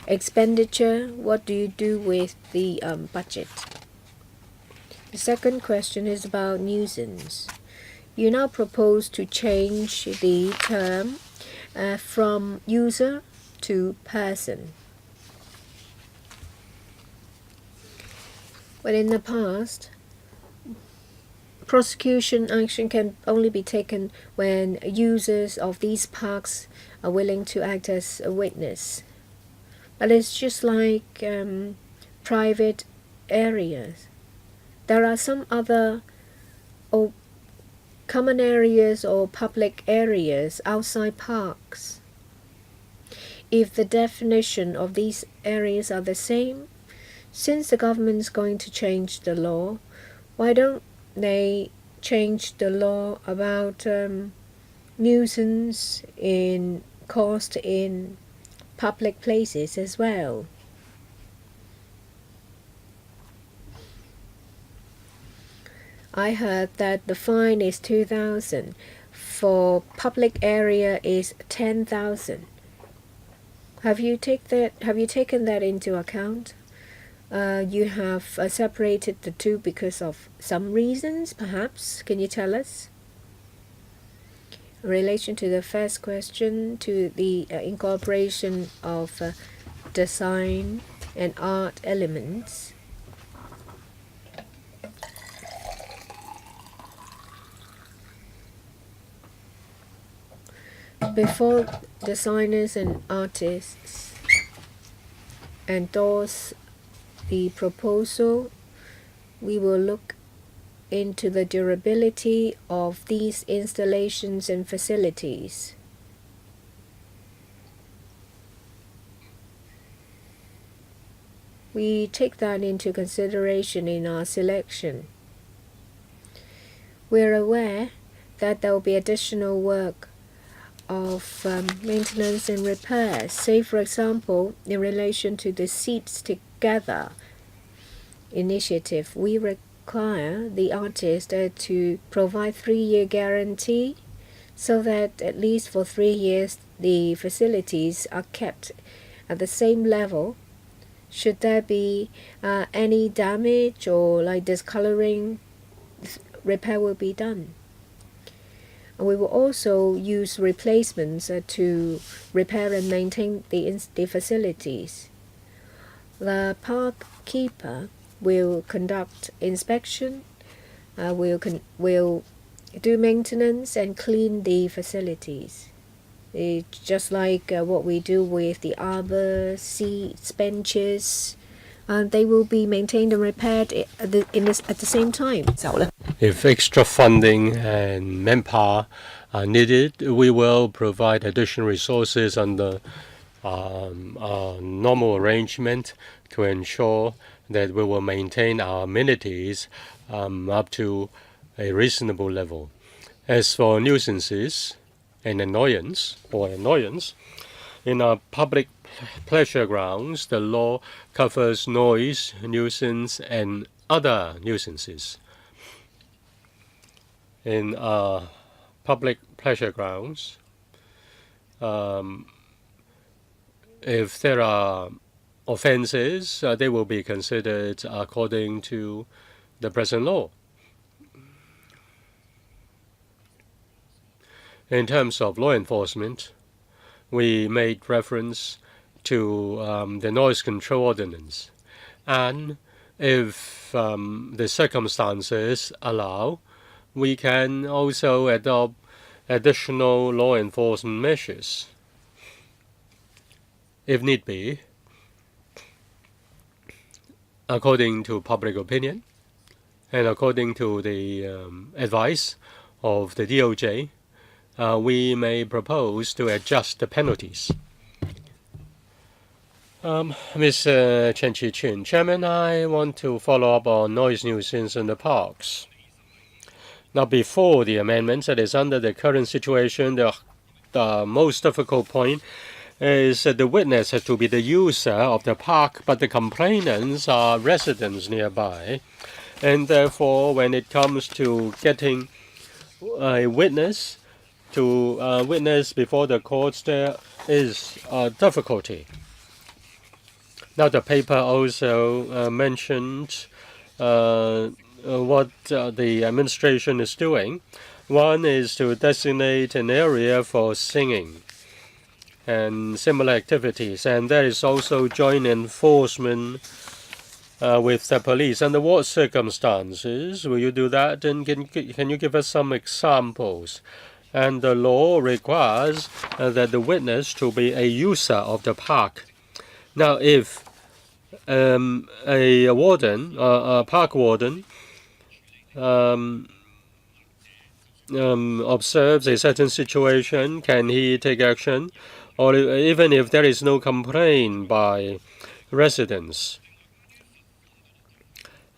expenditure? What do you do with the budget? The second question is about nuisance. You now propose to change the term from user to person. But in the past, prosecution action can only be taken when users of these parks are willing to act as a witness. But it's just like private areas. There are some other common areas or public areas outside parks. If the definition of these areas are the same, since the government is going to change the law, why don't they change the law about nuisance caused in public places as well? I heard that the fine is 2,000. For public area is 10,000. Have you taken that into account? You have separated the two because of some reasons, perhaps? Can you tell us? In relation to the first question, to the incorporation of design and art elements, before designers and artists endorse the proposal, we will look into the durability of these installations and facilities. We take that into consideration in our selection. We're aware that there will be additional work of maintenance and repairs. Say, for example, in relation to the Seats Together initiative, we require the artist to provide 3-year guarantee so that at least for 3 years the facilities are kept at the same level. Should there be any damage or like discoloring, repair will be done. And we will also use replacements to repair and maintain the facilities. The park keeper will conduct inspection, will do maintenance and clean the facilities. It's just like what we do with the arbor, seats, benches. They will be maintained and repaired at the same time. If extra funding and manpower are needed, we will provide additional resources under normal arrangement to ensure that we will maintain our amenities up to a reasonable level. As for nuisances and annoyance, in our public pleasure grounds, the law covers noise, nuisance, and other nuisances. In public pleasure grounds, if there are offences, they will be considered according to the present law. In terms of law enforcement, we made reference to the noise control ordinance, and if the circumstances allow, we can also adopt additional law enforcement measures, if need be, according to public opinion and according to the advice of the DOJ. We may propose to adjust the penalties. Ms. Chan CHAN, Chairman, I want to follow up on noise nuisance in the parks. Now, before the amendments, that is under the current situation, the most difficult point is that the witness has to be the user of the park, but the complainants are residents nearby. And therefore, when it comes to getting a witness to witness before the courts, there is difficulty. Now, the paper also mentioned what the administration is doing. One is to designate an area for singing and similar activities, and there is also joint enforcement with the police. Under what circumstances will you do that? And can you give us some examples? And the law requires that the witness to be a user of the park. Now, if a warden, a park warden, observes a certain situation, can he take action? Or even if there is no complaint by residents?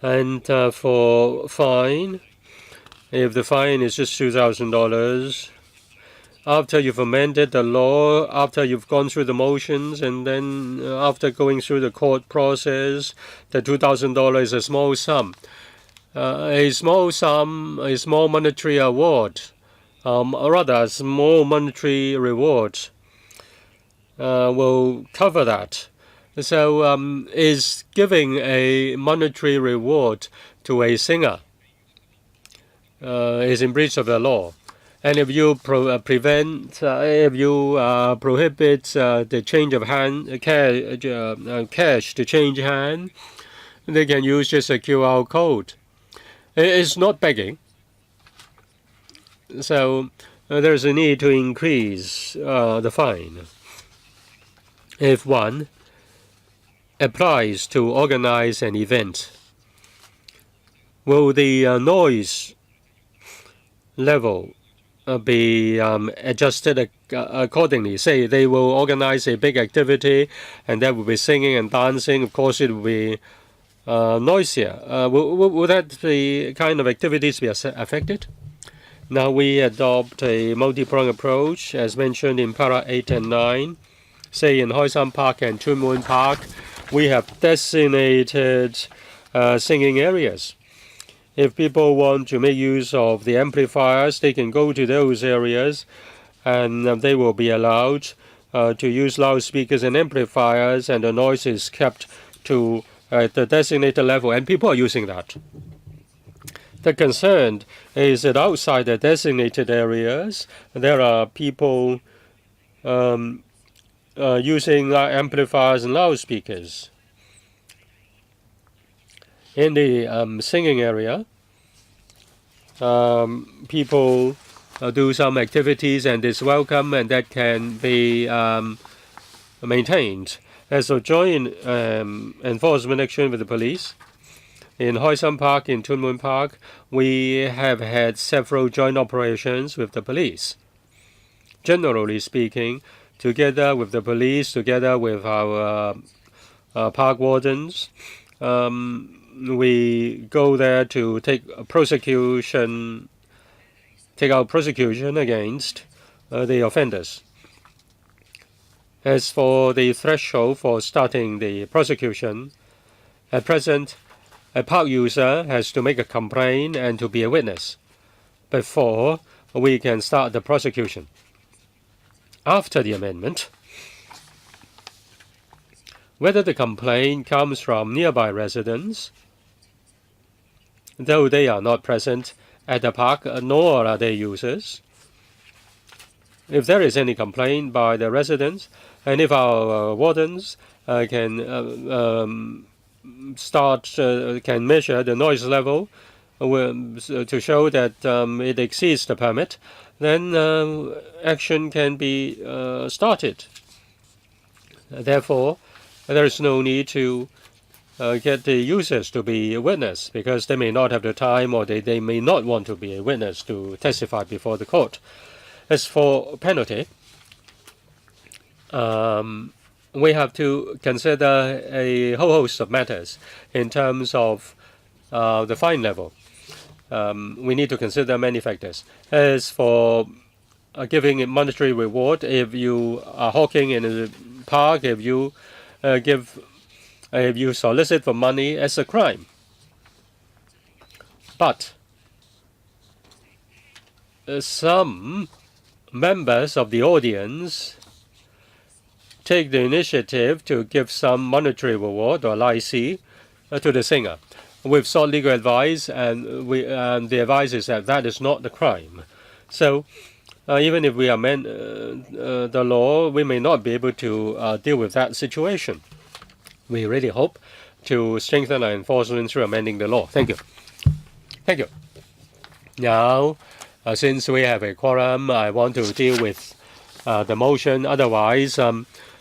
And for fine, if the fine is just $2,000, after you've amended the law, after you've gone through the motions, and then after going through the court process, the $2,000 is a small sum. A small monetary award, or rather a small monetary reward will cover that. So is giving a monetary reward to a singer is in breach of the law. And if you prohibit the change of hand, cash to change hand, they can use just a QR code. It's not begging. So there's a need to increase the fine. If one applies to organize an event, will the noise level be adjusted accordingly? Say they will organize a big activity and there will be singing and dancing. Of course, it will be noisier. Will that the kind of activities be affected? Now we adopt a multi-pronged approach, as mentioned in para 8 and 9. Say in Hoi San Park and Tuen Mun Park, we have designated singing areas. If people want to make use of the amplifiers, they can go to those areas, and they will be allowed to use loudspeakers and amplifiers, and the noise is kept to the designated level, and people are using that. The concern is that outside the designated areas, there are people using amplifiers and loudspeakers. In the singing area, people do some activities and it's welcome, and that can be maintained. As a joint enforcement action with the police, in Hoi San Park, in Tuen Mun Park, we have had several joint operations with the police. Generally speaking, together with the police, together with our park wardens, we go there to take out prosecution against the offenders. As for the threshold for starting the prosecution, at present, a park user has to make a complaint and to be a witness before we can start the prosecution. After the amendment, whether the complaint comes from nearby residents, though they are not present at the park, nor are they users, if there is any complaint by the residents, and if our wardens can can measure the noise level to show that it exceeds the permit, then action can be started. Therefore, there is no need to get the users to be a witness, because they may not have the time, or they may not want to be a witness to testify before the court. As for penalty, we have to consider a whole host of matters in terms of the fine level. We need to consider many factors. As for giving a monetary reward, if you are hawking in a park, if you solicit for money, as a crime. But some members of the audience take the initiative to give some monetary reward or licence to the singer. We've sought legal advice, and the advice is that that is not the crime. So even if we amend the law, we may not be able to deal with that situation. We really hope to strengthen our enforcement through amending the law. Thank you. Thank you. Now, since we have a quorum, I want to deal with the motion. Otherwise,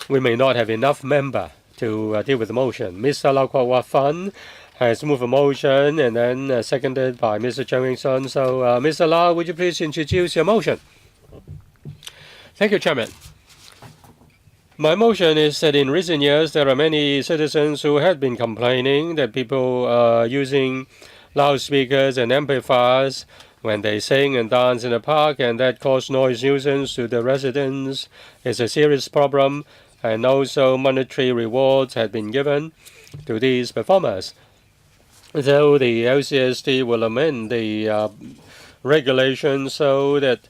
we may not have enough member to deal with the motion. Mr. Lau Kwok Wai Fun has moved a motion, and then seconded by Mr. Cheng Wing-sun. So, Mr. Lau, would you please introduce your motion? Thank you, Chairman. My motion is that in recent years there are many citizens who have been complaining that people are using loudspeakers and amplifiers when they sing and dance in the park, and that cause noise nuisance to the residents. It's a serious problem, and also monetary rewards have been given to these performers. So the LCSD will amend the regulations so that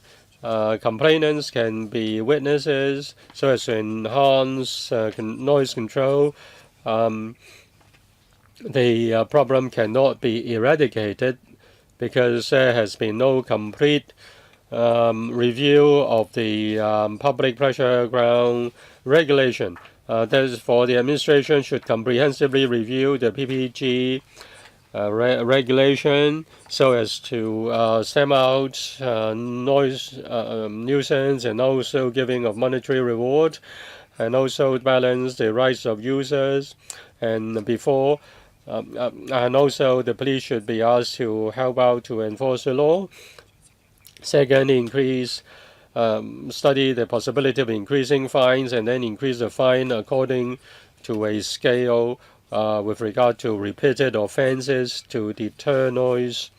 complainants can be witnesses, so as to enhance noise control. The problem cannot be eradicated because there has been no complete review of the public pressure ground regulation. Therefore, the administration should comprehensively review the PPG regulation so as to stem out noise nuisance, and also giving of monetary reward, and also balance the rights of users. And before, and also the police should be asked to help out to enforce the law. Second, study the possibility of increasing fines, and then increase the fine according to a scale with regard to repeated offenses to deter noise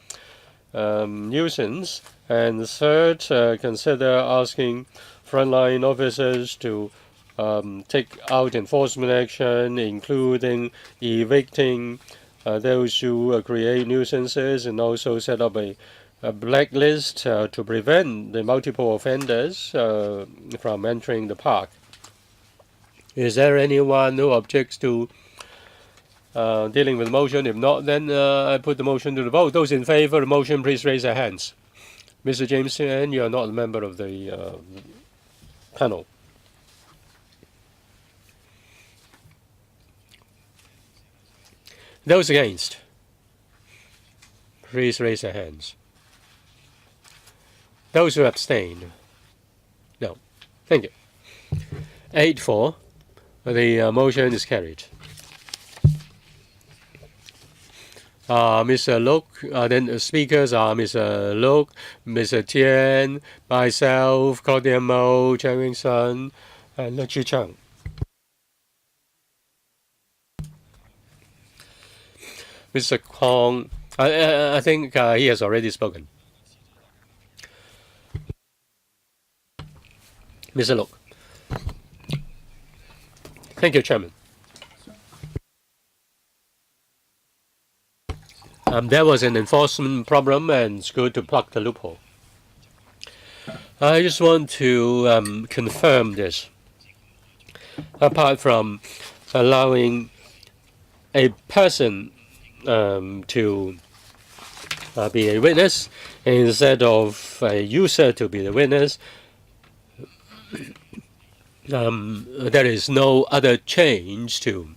nuisance. And third, consider asking frontline officers to take out enforcement action, including evicting those who create nuisances, and also set up a blacklist to prevent the multiple offenders from entering the park. Is there anyone who objects to dealing with the motion? If not, then I put the motion to the vote. Those in favor of the motion, please raise their hands. Mr. James Chan, you are not a member of the panel. Those against, please raise their hands. Those who abstain, no. Thank you. 8-4, the motion is carried. Mr. Look, then the speakers are Mr. Look, Mr. Tian, myself, Claudia Mo, Cheng Wing-sun, and Chi Chang. Mr. Kong, I think he has already spoken. Mr. Look. Thank you, Chairman. There was an enforcement problem, and it's good to plug the loophole. I just want to confirm this. Apart from allowing a person to be a witness instead of a user to be the witness, there is no other change to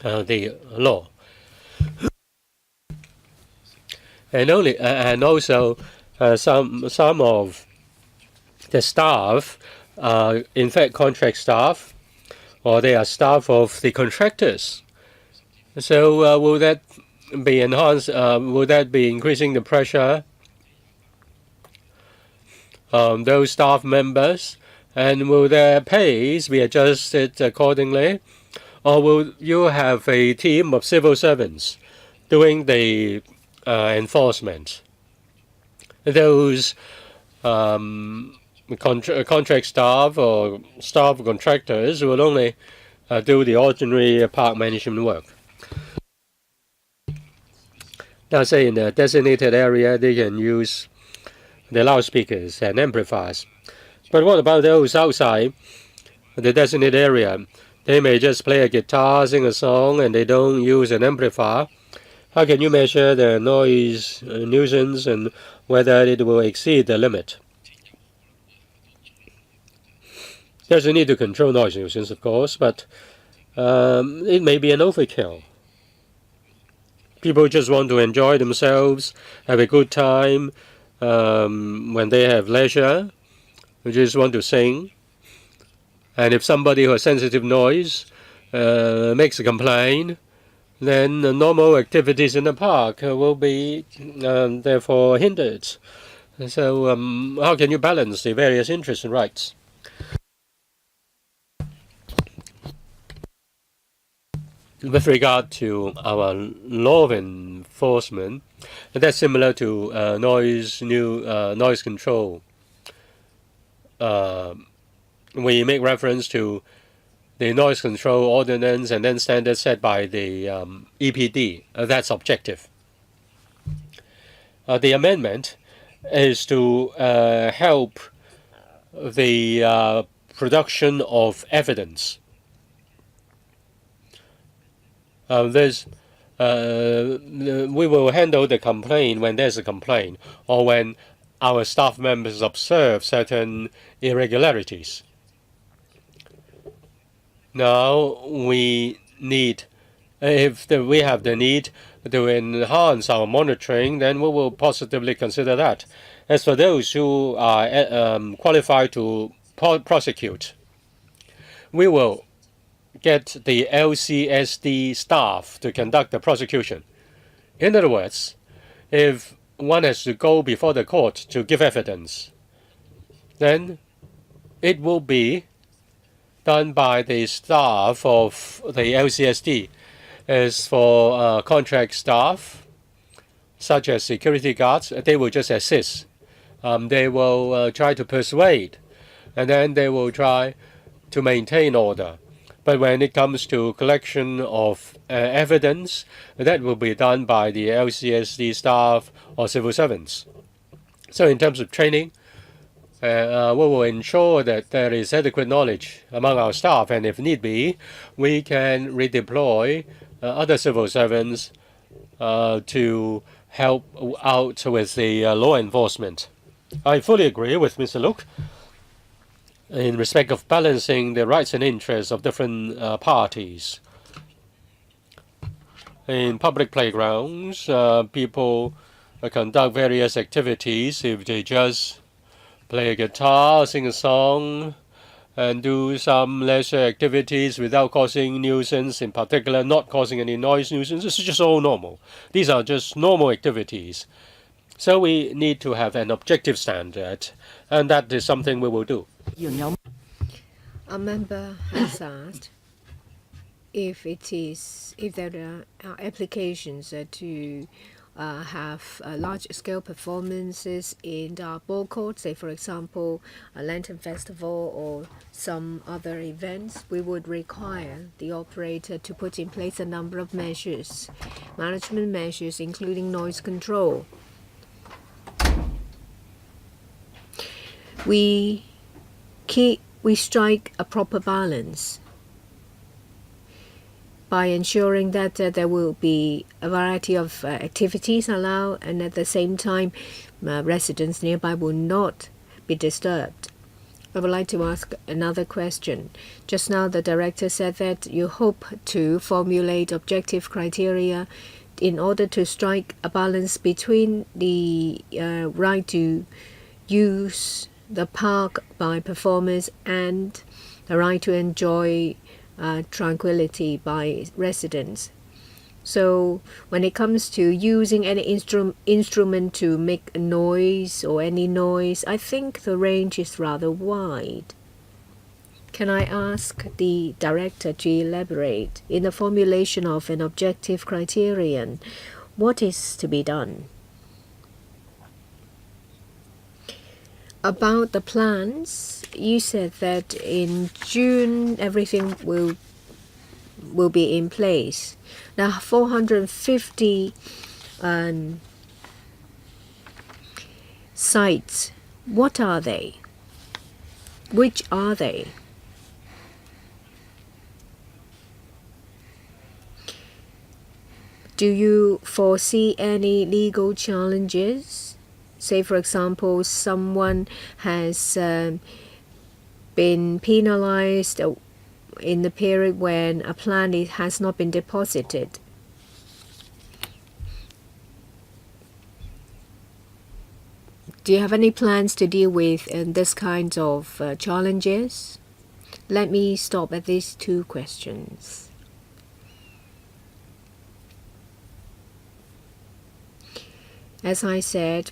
the law. And also some of the staff are in fact contract staff, or they are staff of the contractors. So will that be enhanced? Will that be increasing the pressure on those staff members? And will their pays be adjusted accordingly? Or will you have a team of civil servants doing the enforcement? Those contract staff or staff contractors will only do the ordinary park management work. Now, say in a designated area, they can use the loudspeakers and amplifiers. But what about those outside the designated area? They may just play a guitar, sing a song, and they don't use an amplifier. How can you measure the noise nuisance and whether it will exceed the limit? There's a need to control noise nuisance, of course, but it may be an overkill. People just want to enjoy themselves, have a good time when they have leisure. They just want to sing. And if somebody who has sensitive noise makes a complaint, then the normal activities in the park will be therefore hindered. So how can you balance the various interests and rights? With regard to our law of enforcement, that's similar to noise control. We make reference to the noise control ordinance and then standards set by the EPD. That's objective. The amendment is to help the production of evidence. We will handle the complaint when there's a complaint or when our staff members observe certain irregularities. Now we need, if we have the need to enhance our monitoring, then we will positively consider that. As for those who are qualified to prosecute, we will get the LCSD staff to conduct the prosecution. In other words, if one has to go before the court to give evidence, then it will be done by the staff of the LCSD. As for contract staff, such as security guards, they will just assist. They will try to persuade, and then they will try to maintain order. But when it comes to collection of evidence, that will be done by the LCSD staff or civil servants. So in terms of training, we will ensure that there is adequate knowledge among our staff, and if need be, we can redeploy other civil servants to help out with the law enforcement. I fully agree with Mr. Luke in respect of balancing the rights and interests of different parties. In public playgrounds, people conduct various activities. If they just play a guitar, sing a song, and do some leisure activities without causing nuisance, in particular not causing any noise nuisance, this is just all normal. These are just normal activities. So we need to have an objective standard, and that is something we will do. A member has asked if there are applications to have large-scale performances in our ball court, say for example a Lantern Festival or some other events. We would require the operator to put in place a number of measures, management measures, including noise control. We strike a proper balance by ensuring that there will be a variety of activities allowed, and at the same time residents nearby will not be disturbed. I would like to ask another question. Just now the director said that you hope to formulate objective criteria in order to strike a balance between the right to use the park by performers and the right to enjoy tranquility by residents. So when it comes to using any instrument to make a noise or any noise, I think the range is rather wide. Can I ask the director to elaborate in the formulation of an objective criterion? What is to be done? About the plans, you said that in June everything will be in place. Now 450 sites, what are they? Which are they? Do you foresee any legal challenges? Say, for example, someone has been penalized in the period when a plan has not been deposited. Do you have any plans to deal with this kind of challenges? Let me stop at these two questions. As I said,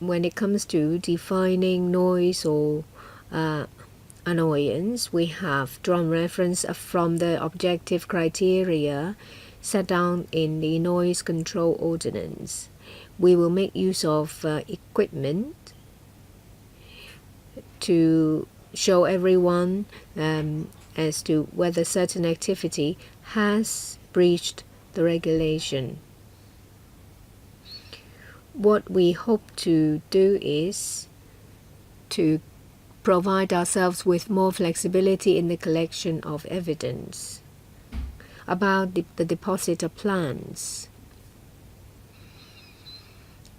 when it comes to defining noise or annoyance, we have drawn reference from the objective criteria set down in the Noise Control Ordinance. We will make use of equipment to show everyone as to whether certain activity has breached the regulation. What we hope to do is to provide ourselves with more flexibility in the collection of evidence about the deposit of plans.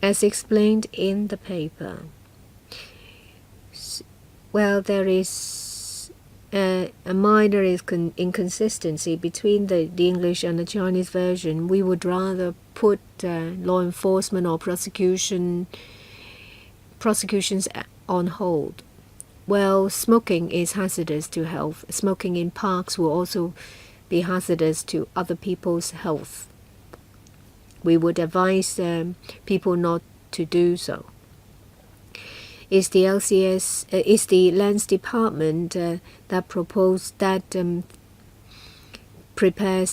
As explained in the paper, well, there is a minor inconsistency between the English and the Chinese version. We would rather put law enforcement or prosecutions on hold. Well, smoking is hazardous to health. Smoking in parks will also be hazardous to other people's health. We would advise people not to do so. Is the Lands Department that prepares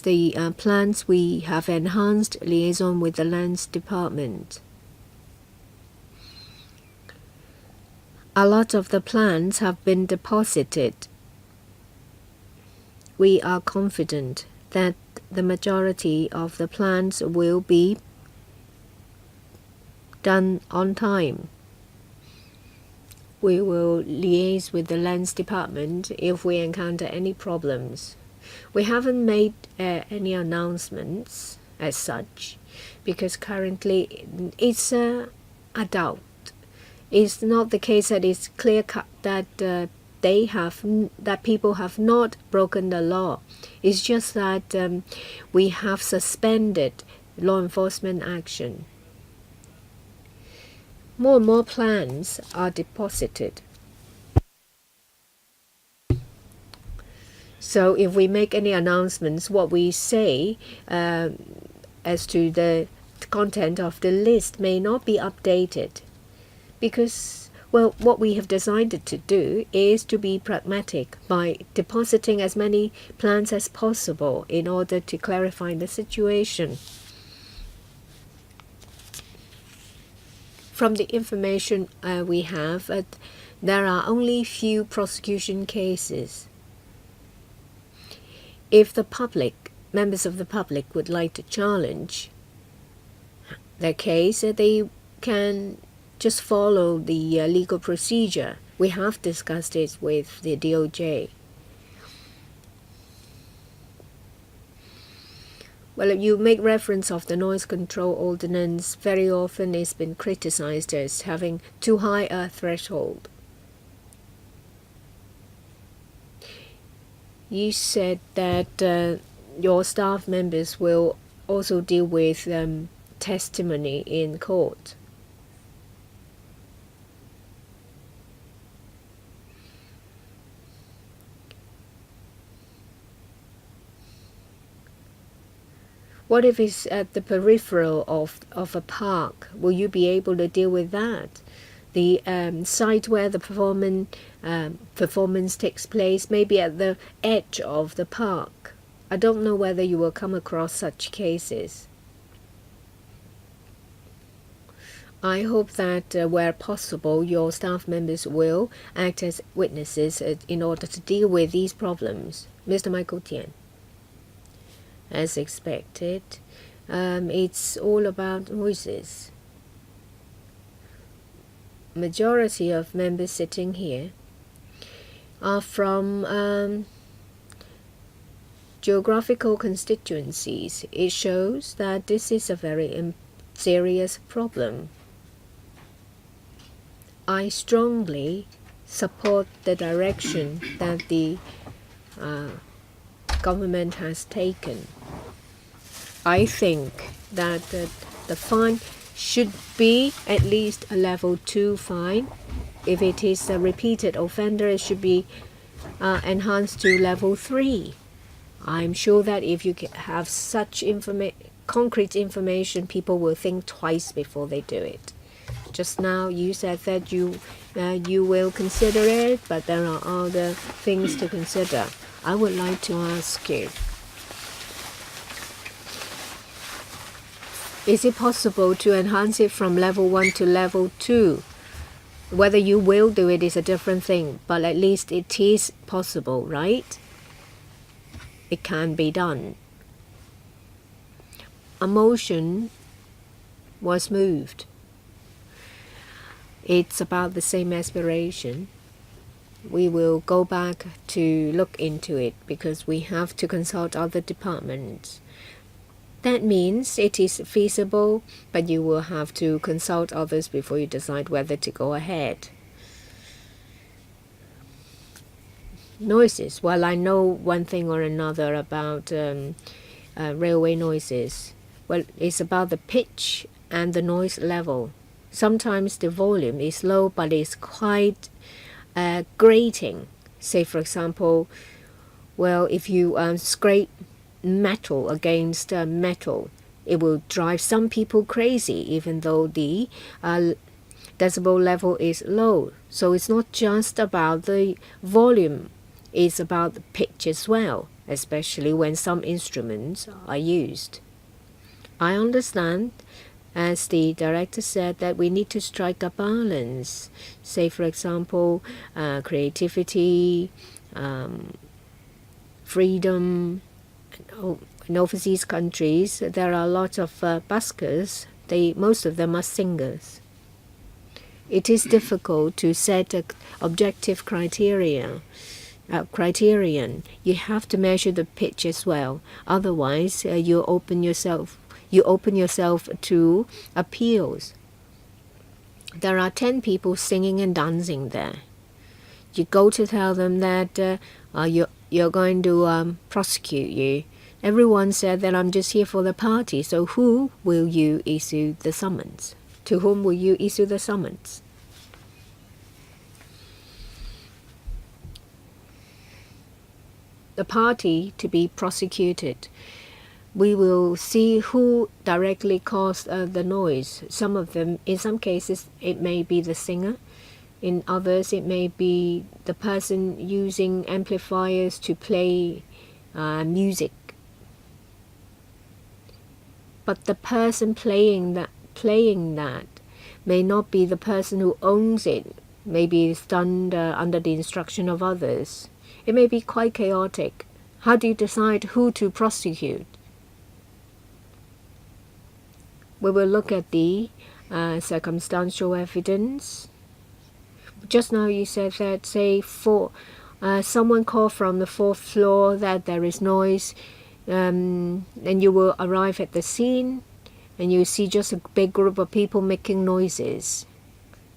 the plans? We have enhanced liaison with the Lands Department. A lot of the plans have been deposited. We are confident that the majority of the plans will be done on time. We will liaise with the Lands Department if we encounter any problems. We haven't made any announcements as such because currently it's a doubt. It's not the case that it's clear cut that that people have not broken the law. It's just that we have suspended law enforcement action. More and more plans are deposited. So if we make any announcements, what we say as to the content of the list may not be updated because, well, what we have decided to do is to be pragmatic by depositing as many plans as possible in order to clarify the situation. From the information we have, there are only few prosecution cases. If the public, members of the public would like to challenge their case, they can just follow the legal procedure. We have discussed it with the DOJ. Well, you make reference of the Noise Control Ordinance. Very often it's been criticized as having too high a threshold. You said that your staff members will also deal with testimony in court. What if it's at the peripheral of a park? Will you be able to deal with that? The site where the performance takes place may be at the edge of the park. I don't know whether you will come across such cases. I hope that where possible, your staff members will act as witnesses in order to deal with these problems. Mr. Michael Tian. As expected, it's all about noises. Majority of members sitting here are from geographical constituencies. It shows that this is a very serious problem. I strongly support the direction that the government has taken. I think that the fine should be at least a level 2 fine. If it is a repeated offender, it should be enhanced to level 3. I'm sure that if you have such concrete information, people will think twice before they do it. Just now you said that you will consider it, but there are other things to consider. I would like to ask you, is it possible to enhance it from level 1 to level 2? Whether you will do it is a different thing, but at least it is possible, right? It can be done. A motion was moved. It's about the same aspiration. We will go back to look into it because we have to consult other departments. That means it is feasible, but you will have to consult others before you decide whether to go ahead. Noises. Well, I know one thing or another about railway noises. Well, it's about the pitch and the noise level. Sometimes the volume is low, but it's quite grating. Say, for example, well, if you scrape metal against metal, it will drive some people crazy, even though the decibel level is low. So it's not just about the volume, it's about the pitch as well, especially when some instruments are used. I understand, as the director said, that we need to strike a balance. Say, for example, creativity, freedom. In overseas countries, there are lots of buskers. Most of them are singers. It is difficult to set an objective criterion. You have to measure the pitch as well. Otherwise, you open yourself to appeals. There are 10 people singing and dancing there. You go to tell them that you're going to prosecute you. Everyone said that I'm just here for the party, so who will you issue the summons? To whom will you issue the summons? The party to be prosecuted. We will see who directly caused the noise. Some of them, in some cases, it may be the singer. In others, it may be the person using amplifiers to play music. But the person playing that may not be the person who owns it. Maybe it's done under the instruction of others. It may be quite chaotic. How do you decide who to prosecute? We will look at the circumstantial evidence. Just now you said that, say, someone called from the 4th floor that there is noise, and you will arrive at the scene and you see just a big group of people making noises.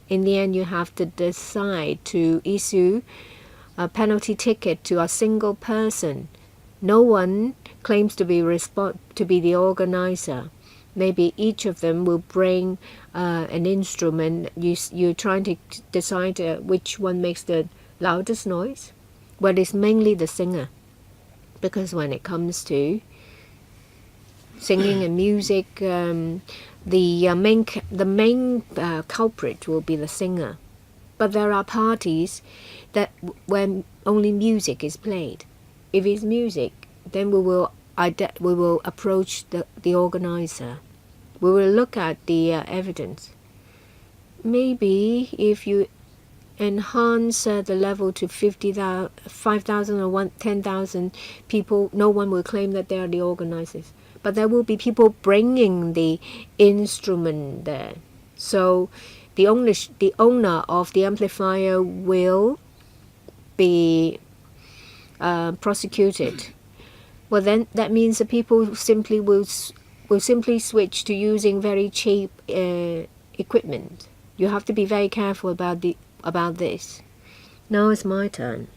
In the end, you have to decide to issue a penalty ticket to a single person. No one claims to be the organizer. Maybe each of them will bring an instrument. You're trying to decide which one makes the loudest noise. Well, it's mainly the singer, because when it comes to singing and music, the main culprit will be the singer. But there are parties that when only music is played. If it's music, then we will approach the organizer. We will look at the evidence. Maybe if you enhance the level to 5,000 or 10,000 people, no one will claim that they are the organizers. But there will be people bringing the instrument there. So the owner of the amplifier will be prosecuted. Well, then that means that people will simply switch to using very cheap equipment. You have to be very careful about this. Now it's my turn.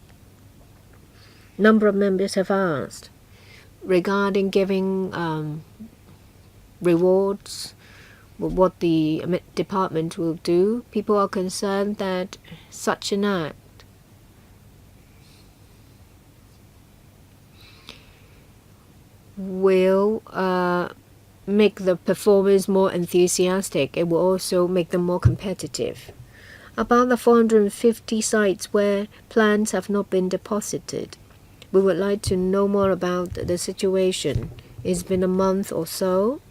Number of members have asked regarding giving rewards, what the department will do. People are concerned that such an act will make the performers more enthusiastic. It will also make them more competitive. About the 450 sites where plans have not been deposited, we would like to know more about the situation. It's been a month or so.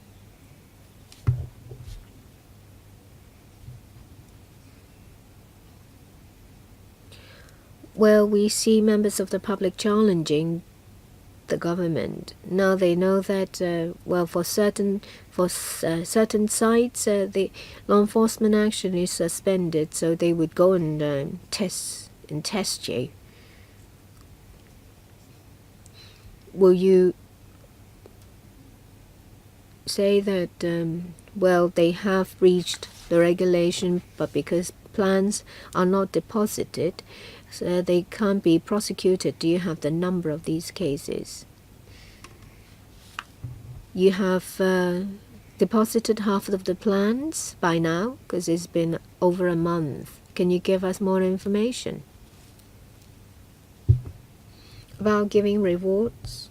Well, we see members of the public challenging the government. Now they know that for certain sites the law enforcement action is suspended, so they would go and test you. Will you say that they have reached the regulation, but because plans are not deposited, so they can't be prosecuted? Do you have the number of these cases? You have deposited half of the plans by now, because it's been over a month. Can you give us more information about giving rewards?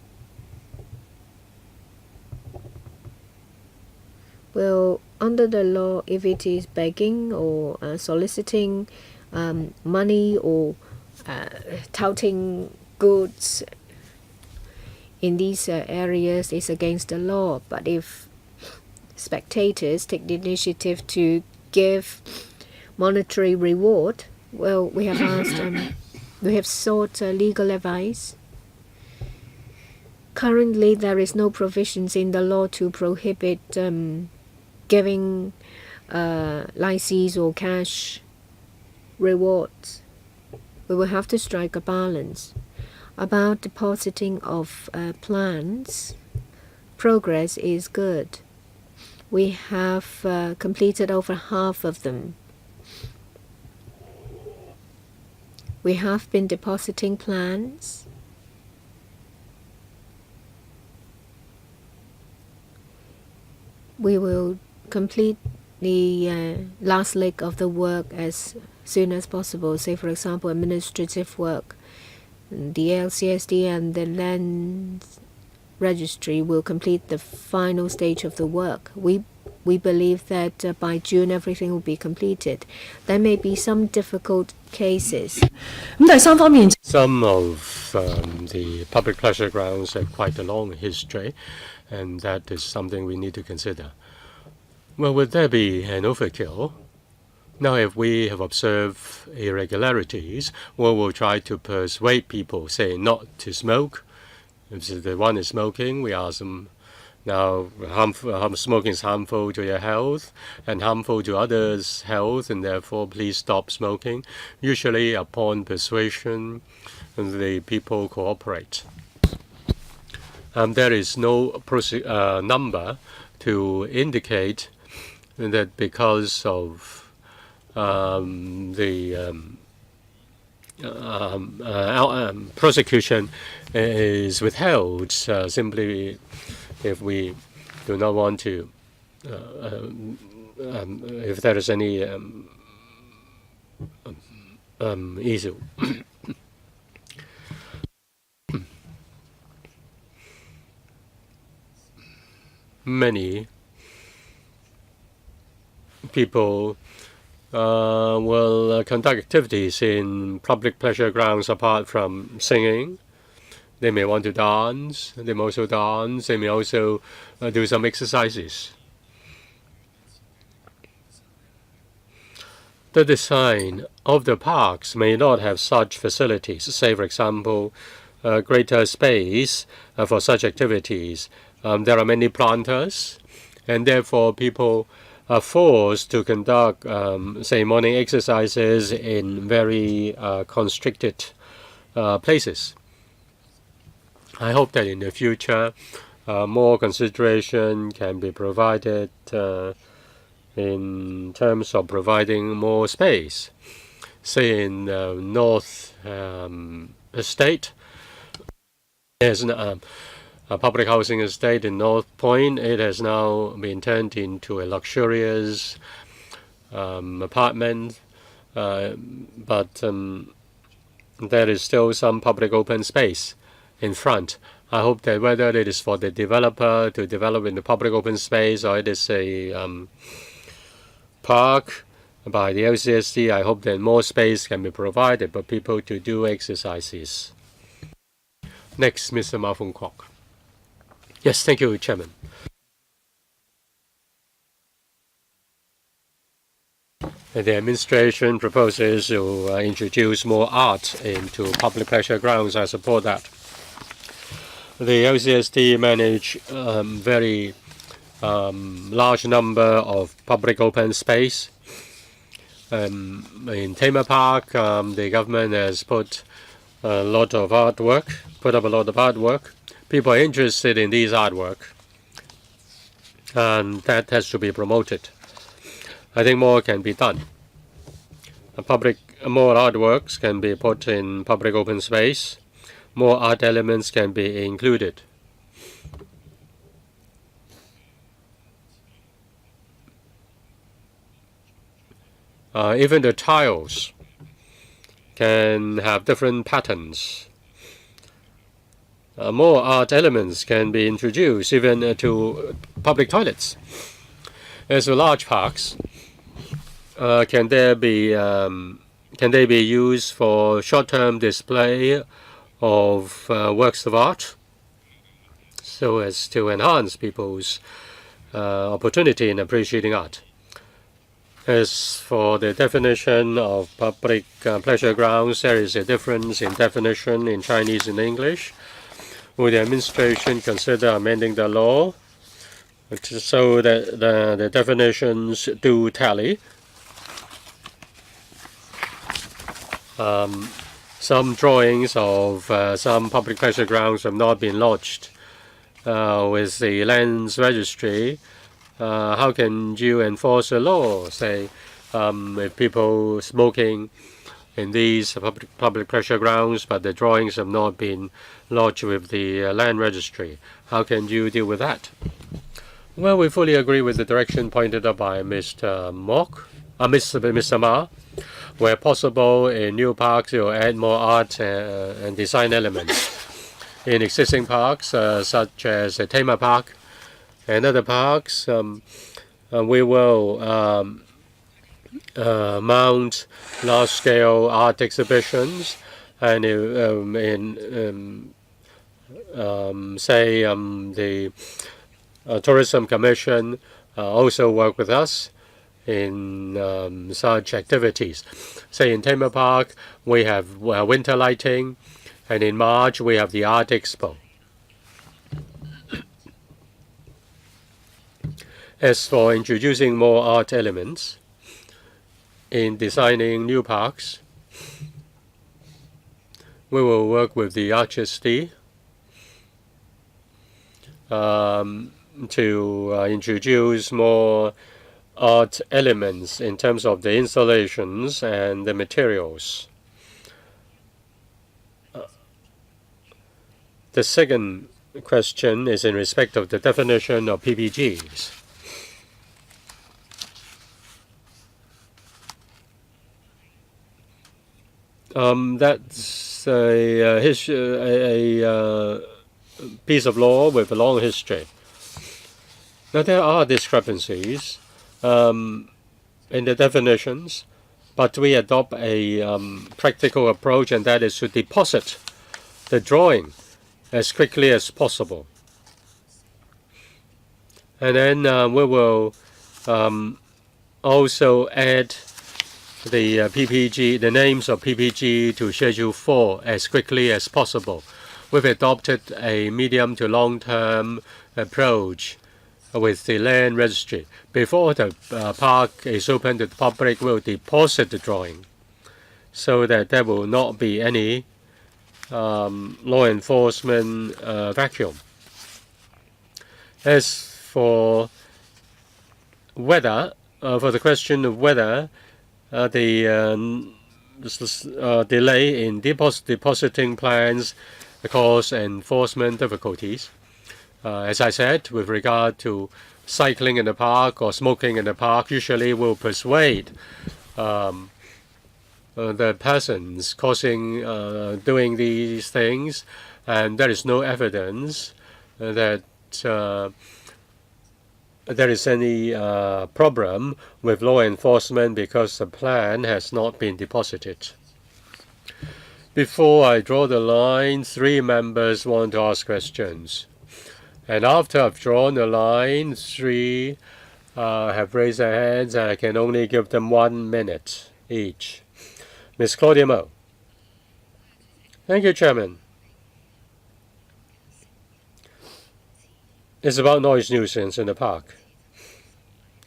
Well, under the law, if it is begging or soliciting money or touting goods in these areas, is against the law. But if spectators take the initiative to give monetary reward, well, we have asked, we have sought legal advice. Currently, there is no provisions in the law to prohibit giving license or cash rewards. We will have to strike a balance. About depositing of plans, progress is good. We have completed over half of them. We have been depositing plans. We will complete the last leg of the work as soon as possible. Say, for example, administrative work. The LCSD and the land registry will complete the final stage of the work. We believe that by June everything will be completed. There may be some difficult cases. Some of the public pleasure grounds have quite a long history, and that is something we need to consider. Well, would there be an overkill? Now, if we have observed irregularities, we will try to persuade people, say, not to smoke. If the one is smoking, we ask them, now, smoking is harmful to your health and harmful to others' health, and therefore please stop smoking. Usually, upon persuasion, the people cooperate. There is no number to indicate that because of the prosecution is withheld simply if we do not want to, if there is any issue. Many people will conduct activities in public pleasure grounds apart from singing. They may want to dance. They may also dance. They may also do some exercises. The design of the parks may not have such facilities. Say, for example, greater space for such activities. There are many planters, and therefore people are forced to conduct, say, morning exercises in very constricted places. I hope that in the future, more consideration can be provided in terms of providing more space. Say in North Estate, there's a public housing estate in North Point. It has now been turned into a luxurious apartment, but there is still some public open space in front. I hope that whether it is for the developer to develop in the public open space or it is a park by the LCSD, I hope that more space can be provided for people to do exercises. Next, Mr. Ma Fung Kwok. Yes, thank you, Chairman. The administration proposes to introduce more art into public pleasure grounds. I support that. The LCSD manage very large number of public open space. In Tema Park, the government has put a lot of artwork. People are interested in these artwork, and that has to be promoted. I think more can be done. More artworks can be put in public open space. More art elements can be included. Even the tiles can have different patterns. More art elements can be introduced even to public toilets. As for large parks, can they be used for short-term display of works of art so as to enhance people's opportunity in appreciating art? As for the definition of public pleasure grounds, there is a difference in definition in Chinese and English. Will the administration consider amending the law so that the definitions do tally? Some drawings of some public pleasure grounds have not been lodged with the Lands Registry. How can you enforce the law? Say, if people smoking in these public pleasure grounds, but the drawings have not been lodged with the Land Registry, how can you deal with that? Well, we fully agree with the direction pointed out by Mr. Ma. Where possible, in new parks, you add more art and design elements. In existing parks, such as the Tema Park and other parks, we will mount large-scale art exhibitions, and the Tourism Commission also work with us in such activities. Say in Tema Park, we have winter lighting, and in March we have the Art Expo. As for introducing more art elements in designing new parks, we will work with the RHSD to introduce more art elements in terms of the installations and the materials. The second question is in respect of the definition of PPGs. That's a piece of law with a long history. Now, there are discrepancies in the definitions, but we adopt a practical approach, and that is to deposit the drawing as quickly as possible. And then we will also add the PPG, the names of PPG to Schedule 4 as quickly as possible. We've adopted a medium to long-term approach with the land registry. Before the park is open to the public, we'll deposit the drawing so that there will not be any law enforcement vacuum. As for whether, for the question of whether the delay in depositing plans cause enforcement difficulties, as I said, with regard to cycling in the park or smoking in the park, usually will persuade the persons causing doing these things, and there is no evidence that there is any problem with law enforcement because the plan has not been deposited. Before I draw the line, 3 members want to ask questions. And after I've drawn the line, 3 have raised their hands, and I can only give them 1 minute each. Ms. Claudia Mo. Thank you, Chairman. It's about noise nuisance in the park.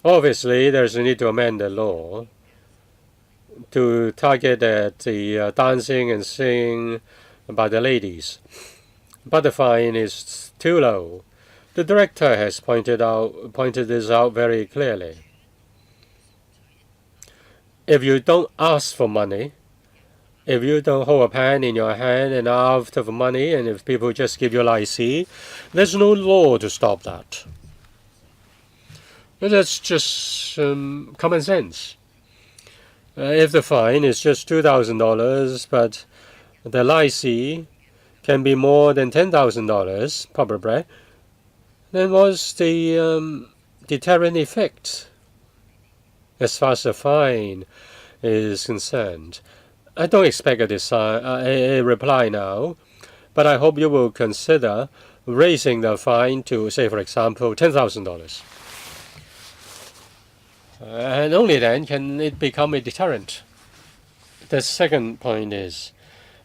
Obviously, there's a need to amend the law to target at the dancing and singing by the ladies. But the fine is too low. The director has pointed this out very clearly. If you don't ask for money, if you don't hold a pen in your hand and ask for money, and if people just give you IC, there's no law to stop that. But that's just common sense. If the fine is just $2,000, but the IC can be more than $10,000, probably, then what's the deterrent effect as far as the fine is concerned? I don't expect a reply now, but I hope you will consider raising the fine to, say, for example, $10,000. And only then can it become a deterrent. The second point is,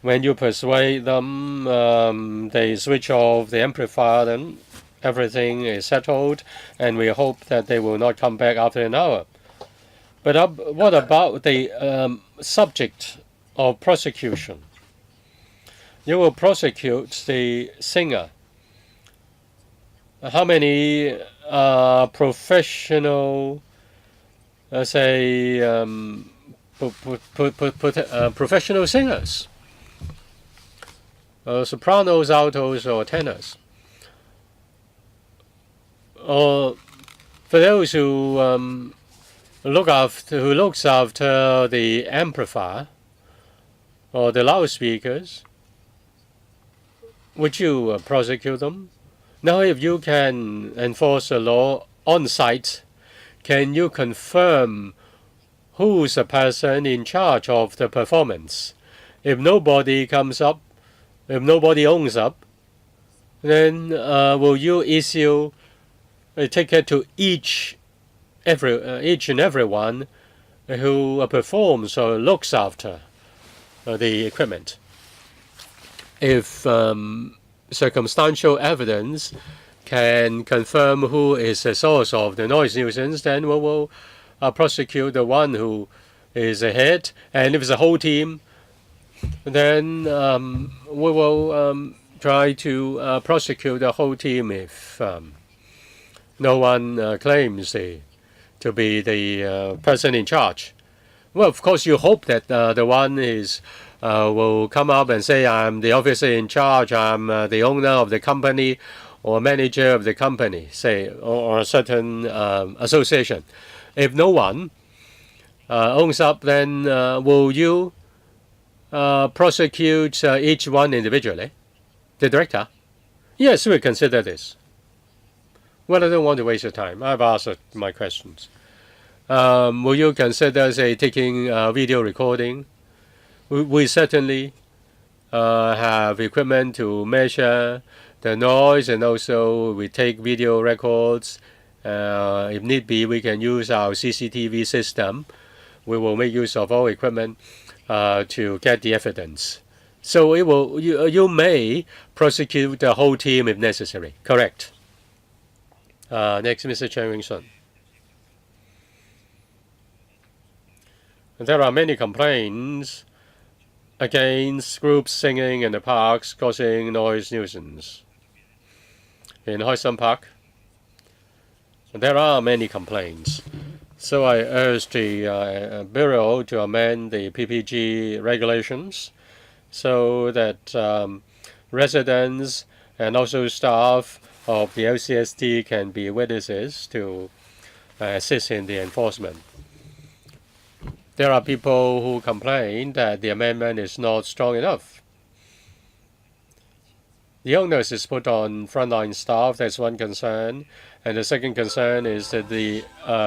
when you persuade them, they switch off the amplifier, then everything is settled, and we hope that they will not come back after an hour. But what about the subject of prosecution? You will prosecute the singer. How many professional, say, professional singers, sopranos, altos, or tenors? Or for those who looks after the amplifier or the loudspeakers, would you prosecute them? Now, if you can enforce a law on site, can you confirm who's the person in charge of the performance? If nobody comes up, if nobody owns up, then will you issue a ticket to each and everyone who performs or looks after the equipment? If circumstantial evidence can confirm who is the source of the noise nuisance, then we will prosecute the one who is the head. And if it's a whole team, then we will try to prosecute the whole team if no one claims to be the person in charge. Well, of course, you hope that the one is will come up and say, I'm the officer in charge, I'm the owner of the company or manager of the company, say, or a certain association. If no one owns up, then will you prosecute each one individually? The director? Yes, we consider this. Well, I don't want to waste your time. I've asked my questions. Will you consider, say, taking video recording? We certainly have equipment to measure the noise, and also we take video records. If need be, we can use our CCTV system. We will make use of all equipment to get the evidence. So you may prosecute the whole team if necessary. Correct. Next, Mr. Chen Wing-sun. There are many complaints against groups singing in the parks causing noise nuisance. In Hoi Sun Park, there are many complaints. So I urge the Bureau to amend the PPG regulations so that residents and also staff of the LCST can be witnesses to assist in the enforcement. There are people who complain that the amendment is not strong enough. The onus is put on frontline staff, that's one concern. And the second concern is that the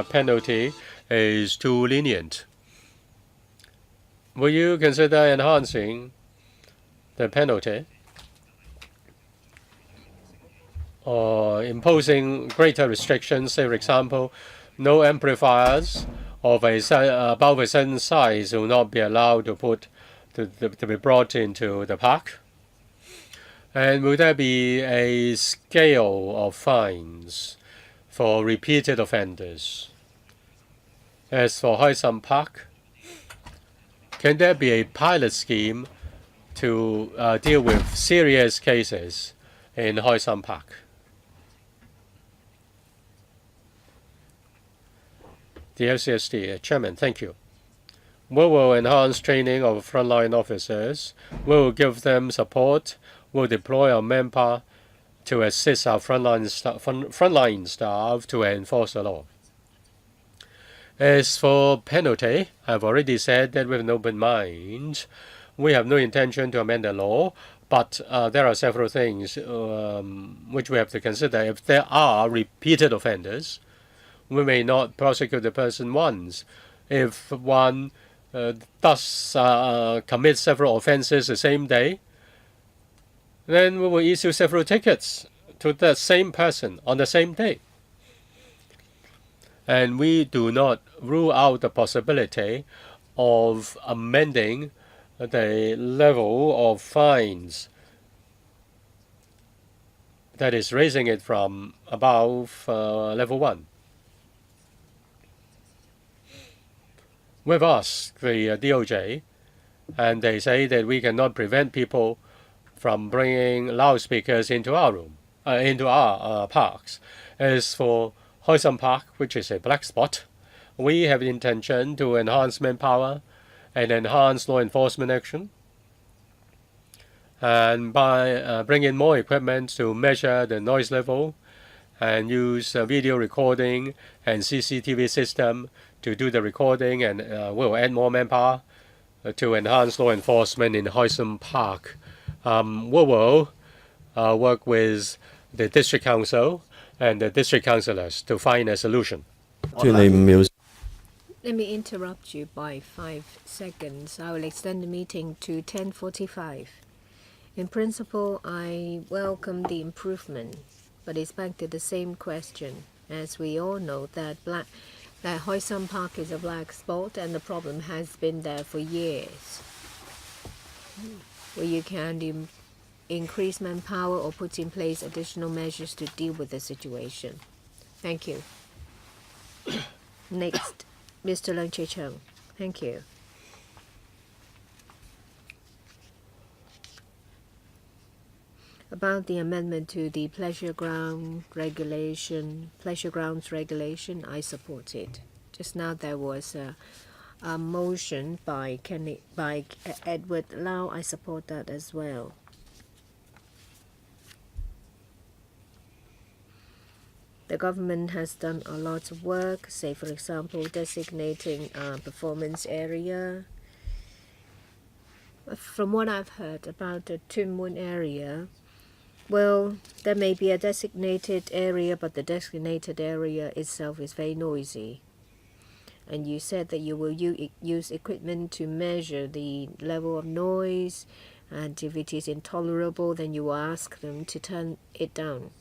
penalty is too lenient. Will you consider enhancing the penalty or imposing greater restrictions? Say, for example, no amplifiers of above a certain size will not be allowed to be brought into the park. And will there be a scale of fines for repeated offenders? As for Hoi Sun Park, can there be a pilot scheme to deal with serious cases in Hoi Sun Park? The LCST Chairman, thank you. We will enhance training of frontline officers. We will give them support. We will deploy our manpower to assist our frontline staff to enforce the law. As for penalty, I've already said that with an open mind, we have no intention to amend the law, but there are several things which we have to consider. If there are repeated offenders, we may not prosecute the person once. If one does commit several offenses the same day, then we will issue several tickets to the same person on the same day. And we do not rule out the possibility of amending the level of fines, that is, raising it from above level 1. We've asked the DOJ, and they say that we cannot prevent people from bringing loudspeakers into our room, into our parks. As for Hoi Sun Park, which is a black spot, we have the intention to enhance manpower and enhance law enforcement action, and by bringing more equipment to measure the noise level and use video recording and CCTV system to do the recording, and we'll add more manpower to enhance law enforcement in Hoi Sun Park. We will work with the district council and the district councillors to find a solution. Let me interrupt you by 5 seconds. I will extend the meeting to 10:45. In principle, I welcome the improvement, but it's back to the same question. As we all know that Hoi Sun Park is a black spot, and the problem has been there for years. Where you can increase manpower or put in place additional measures to deal with the situation. Thank you. Next, Mr. Leung Chee-chung. Thank you. About the amendment to the pleasure grounds regulation, I support it. Just now there was motion by Edward Lau. I support that as well. The government has done a lot of work, say for example designating a performance area. From what I've heard about the Tuen Mun area, well, there may be a designated area, but the designated area itself is very noisy. And you said that you will use equipment to measure the level of noise, and if it is intolerable, then you will ask them to turn it down.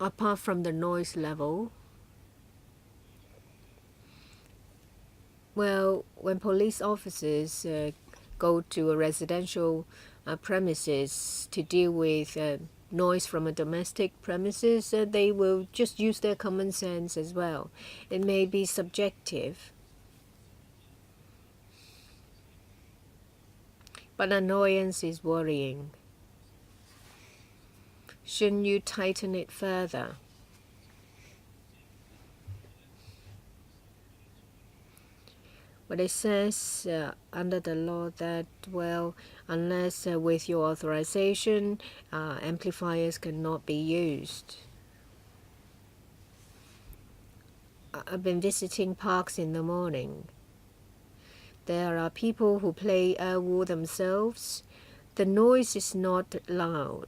Apart from the noise level, well, when police officers go to a residential premises to deal with noise from a domestic premises, they will just use their common sense as well. It may be subjective, but annoyance is worrying. Shouldn't you tighten it further? But it says under the law that, well, unless with your authorization, amplifiers cannot be used. I've been visiting parks in the morning. There are people who play wu themselves. The noise is not loud.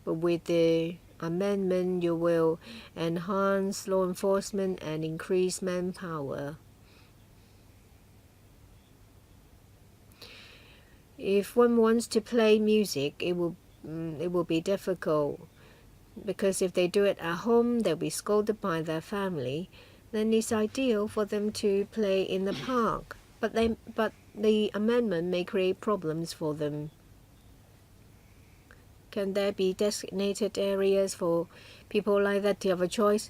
But with the amendment, you will enhance law enforcement and increase manpower. If one wants to play music, it will be difficult, because if they do it at home, they'll be scolded by their family. Then it's ideal for them to play in the park. But the amendment may create problems for them. Can there be designated areas for people like that to have a choice?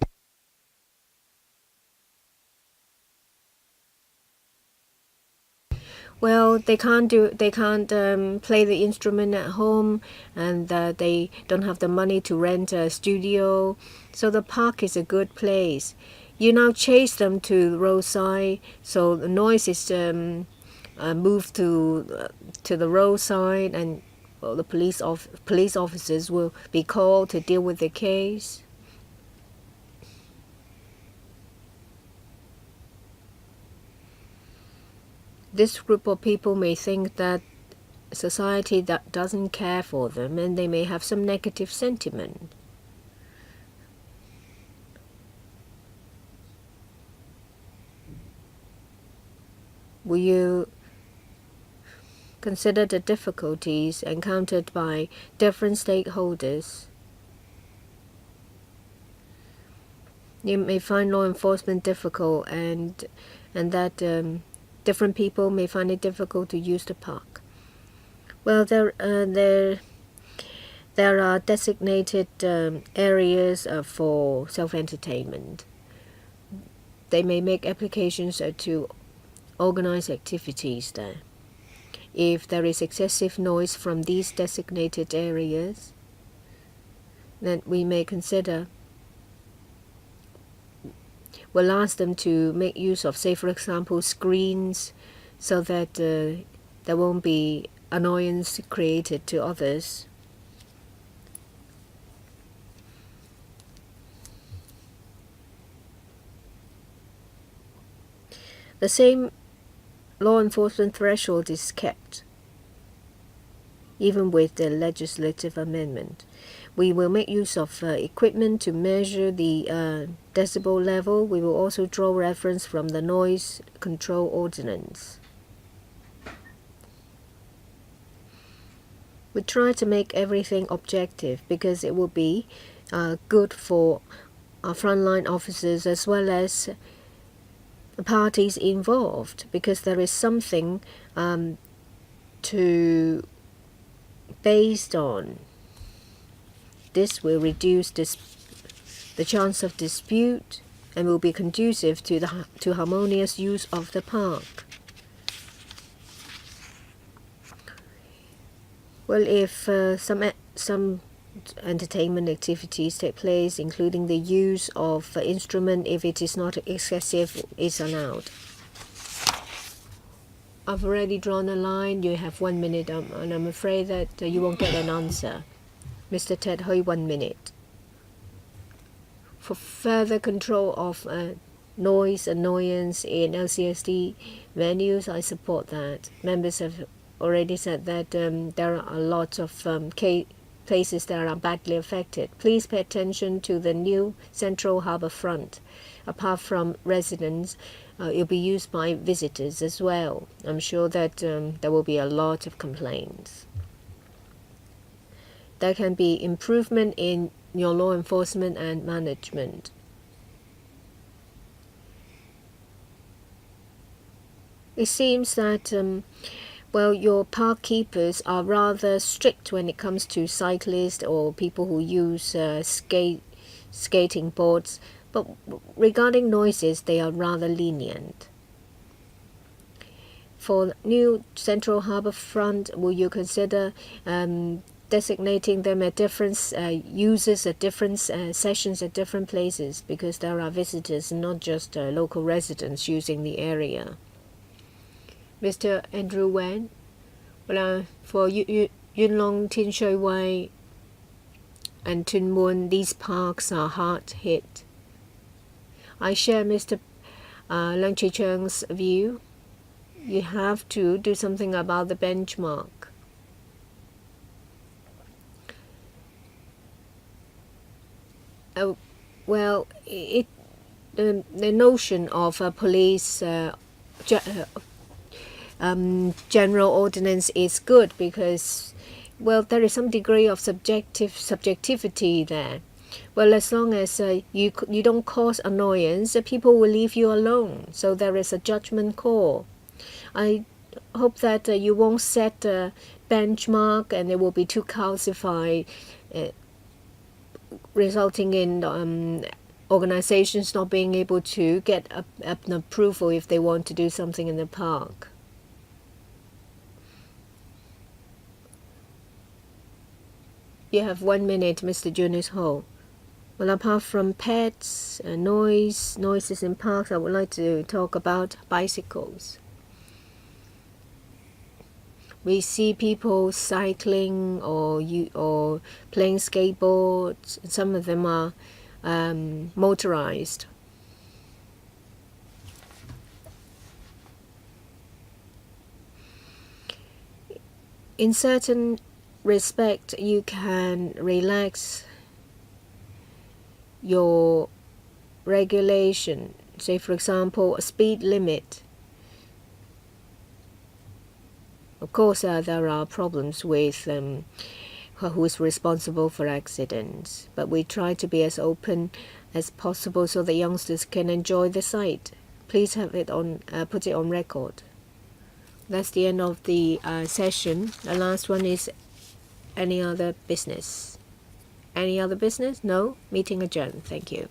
Well, they can't play the instrument at home, and they don't have the money to rent a studio. So the park is a good place. You now chase them to the roadside, so the noise is moved to the roadside, and well, the police officers will be called to deal with the case. This group of people may think that society that doesn't care for them, and they may have some negative sentiment. Will you consider the difficulties encountered by different stakeholders? You may find law enforcement difficult, and that different people may find it difficult to use the park. Well, there are designated areas for self-entertainment. They may make applications to organize activities there. If there is excessive noise from these designated areas, then we may consider, we'll ask them to make use of, say for example, screens, so that there won't be annoyance created to others. The same law enforcement threshold is kept, even with the legislative amendment. We will make use of equipment to measure the decibel level. We will also draw reference from the noise control ordinance. We try to make everything objective, because it will be good for our frontline officers as well as the parties involved, because there is something to based on. This will reduce the chance of dispute and will be conducive to harmonious use of the park. Well, if some entertainment activities take place, including the use of instrument, if it is not excessive, is allowed. I've already drawn a line. You have 1 minute, and I'm afraid that you won't get an answer. Mr. Ted Hui, 1 minute. For further control of noise annoyance in LCSD venues, I support that. Members have already said that there are a lot of places that are badly affected. Please pay attention to the new Central Harbour Front. Apart from residents, it will be used by visitors as well. I'm sure that there will be a lot of complaints. There can be improvement in your law enforcement and management. It seems that your park keepers are rather strict when it comes to cyclists or people who use skating boards, but regarding noises, they are rather lenient. For new Central Harbour Front, will you consider designating them at different users at different sessions at different places, because there are visitors, not just local residents using the area? Mr. Andrew Wen, for Yuen Long, Tin Shui Wai and Tuen Mun, these parks are hard hit. I share Mr. Leung Chee Cheung's view. You have to do something about the benchmark. The notion of a police general ordinance is good because, there is some degree of subjectivity there. Well, as long as you don't cause annoyance, people will leave you alone. So there is a judgment call. I hope that you won't set a benchmark and it will be too calcified, resulting in organizations not being able to get an approval if they want to do something in the park. You have 1 minute, Mr. Junius Ho. Well, apart from pets, noises in parks, I would like to talk about bicycles. We see people cycling or playing skateboards. Some of them are motorized. In certain respect, you can relax your regulation. Say, for example, a speed limit. Of course, there are problems with who is responsible for accidents, but we try to be as open as possible so the youngsters can enjoy the site. Please have it on, put it on record. That's the end of the session. The last one is any other business. Any other business? No? Meeting adjourned. Thank you.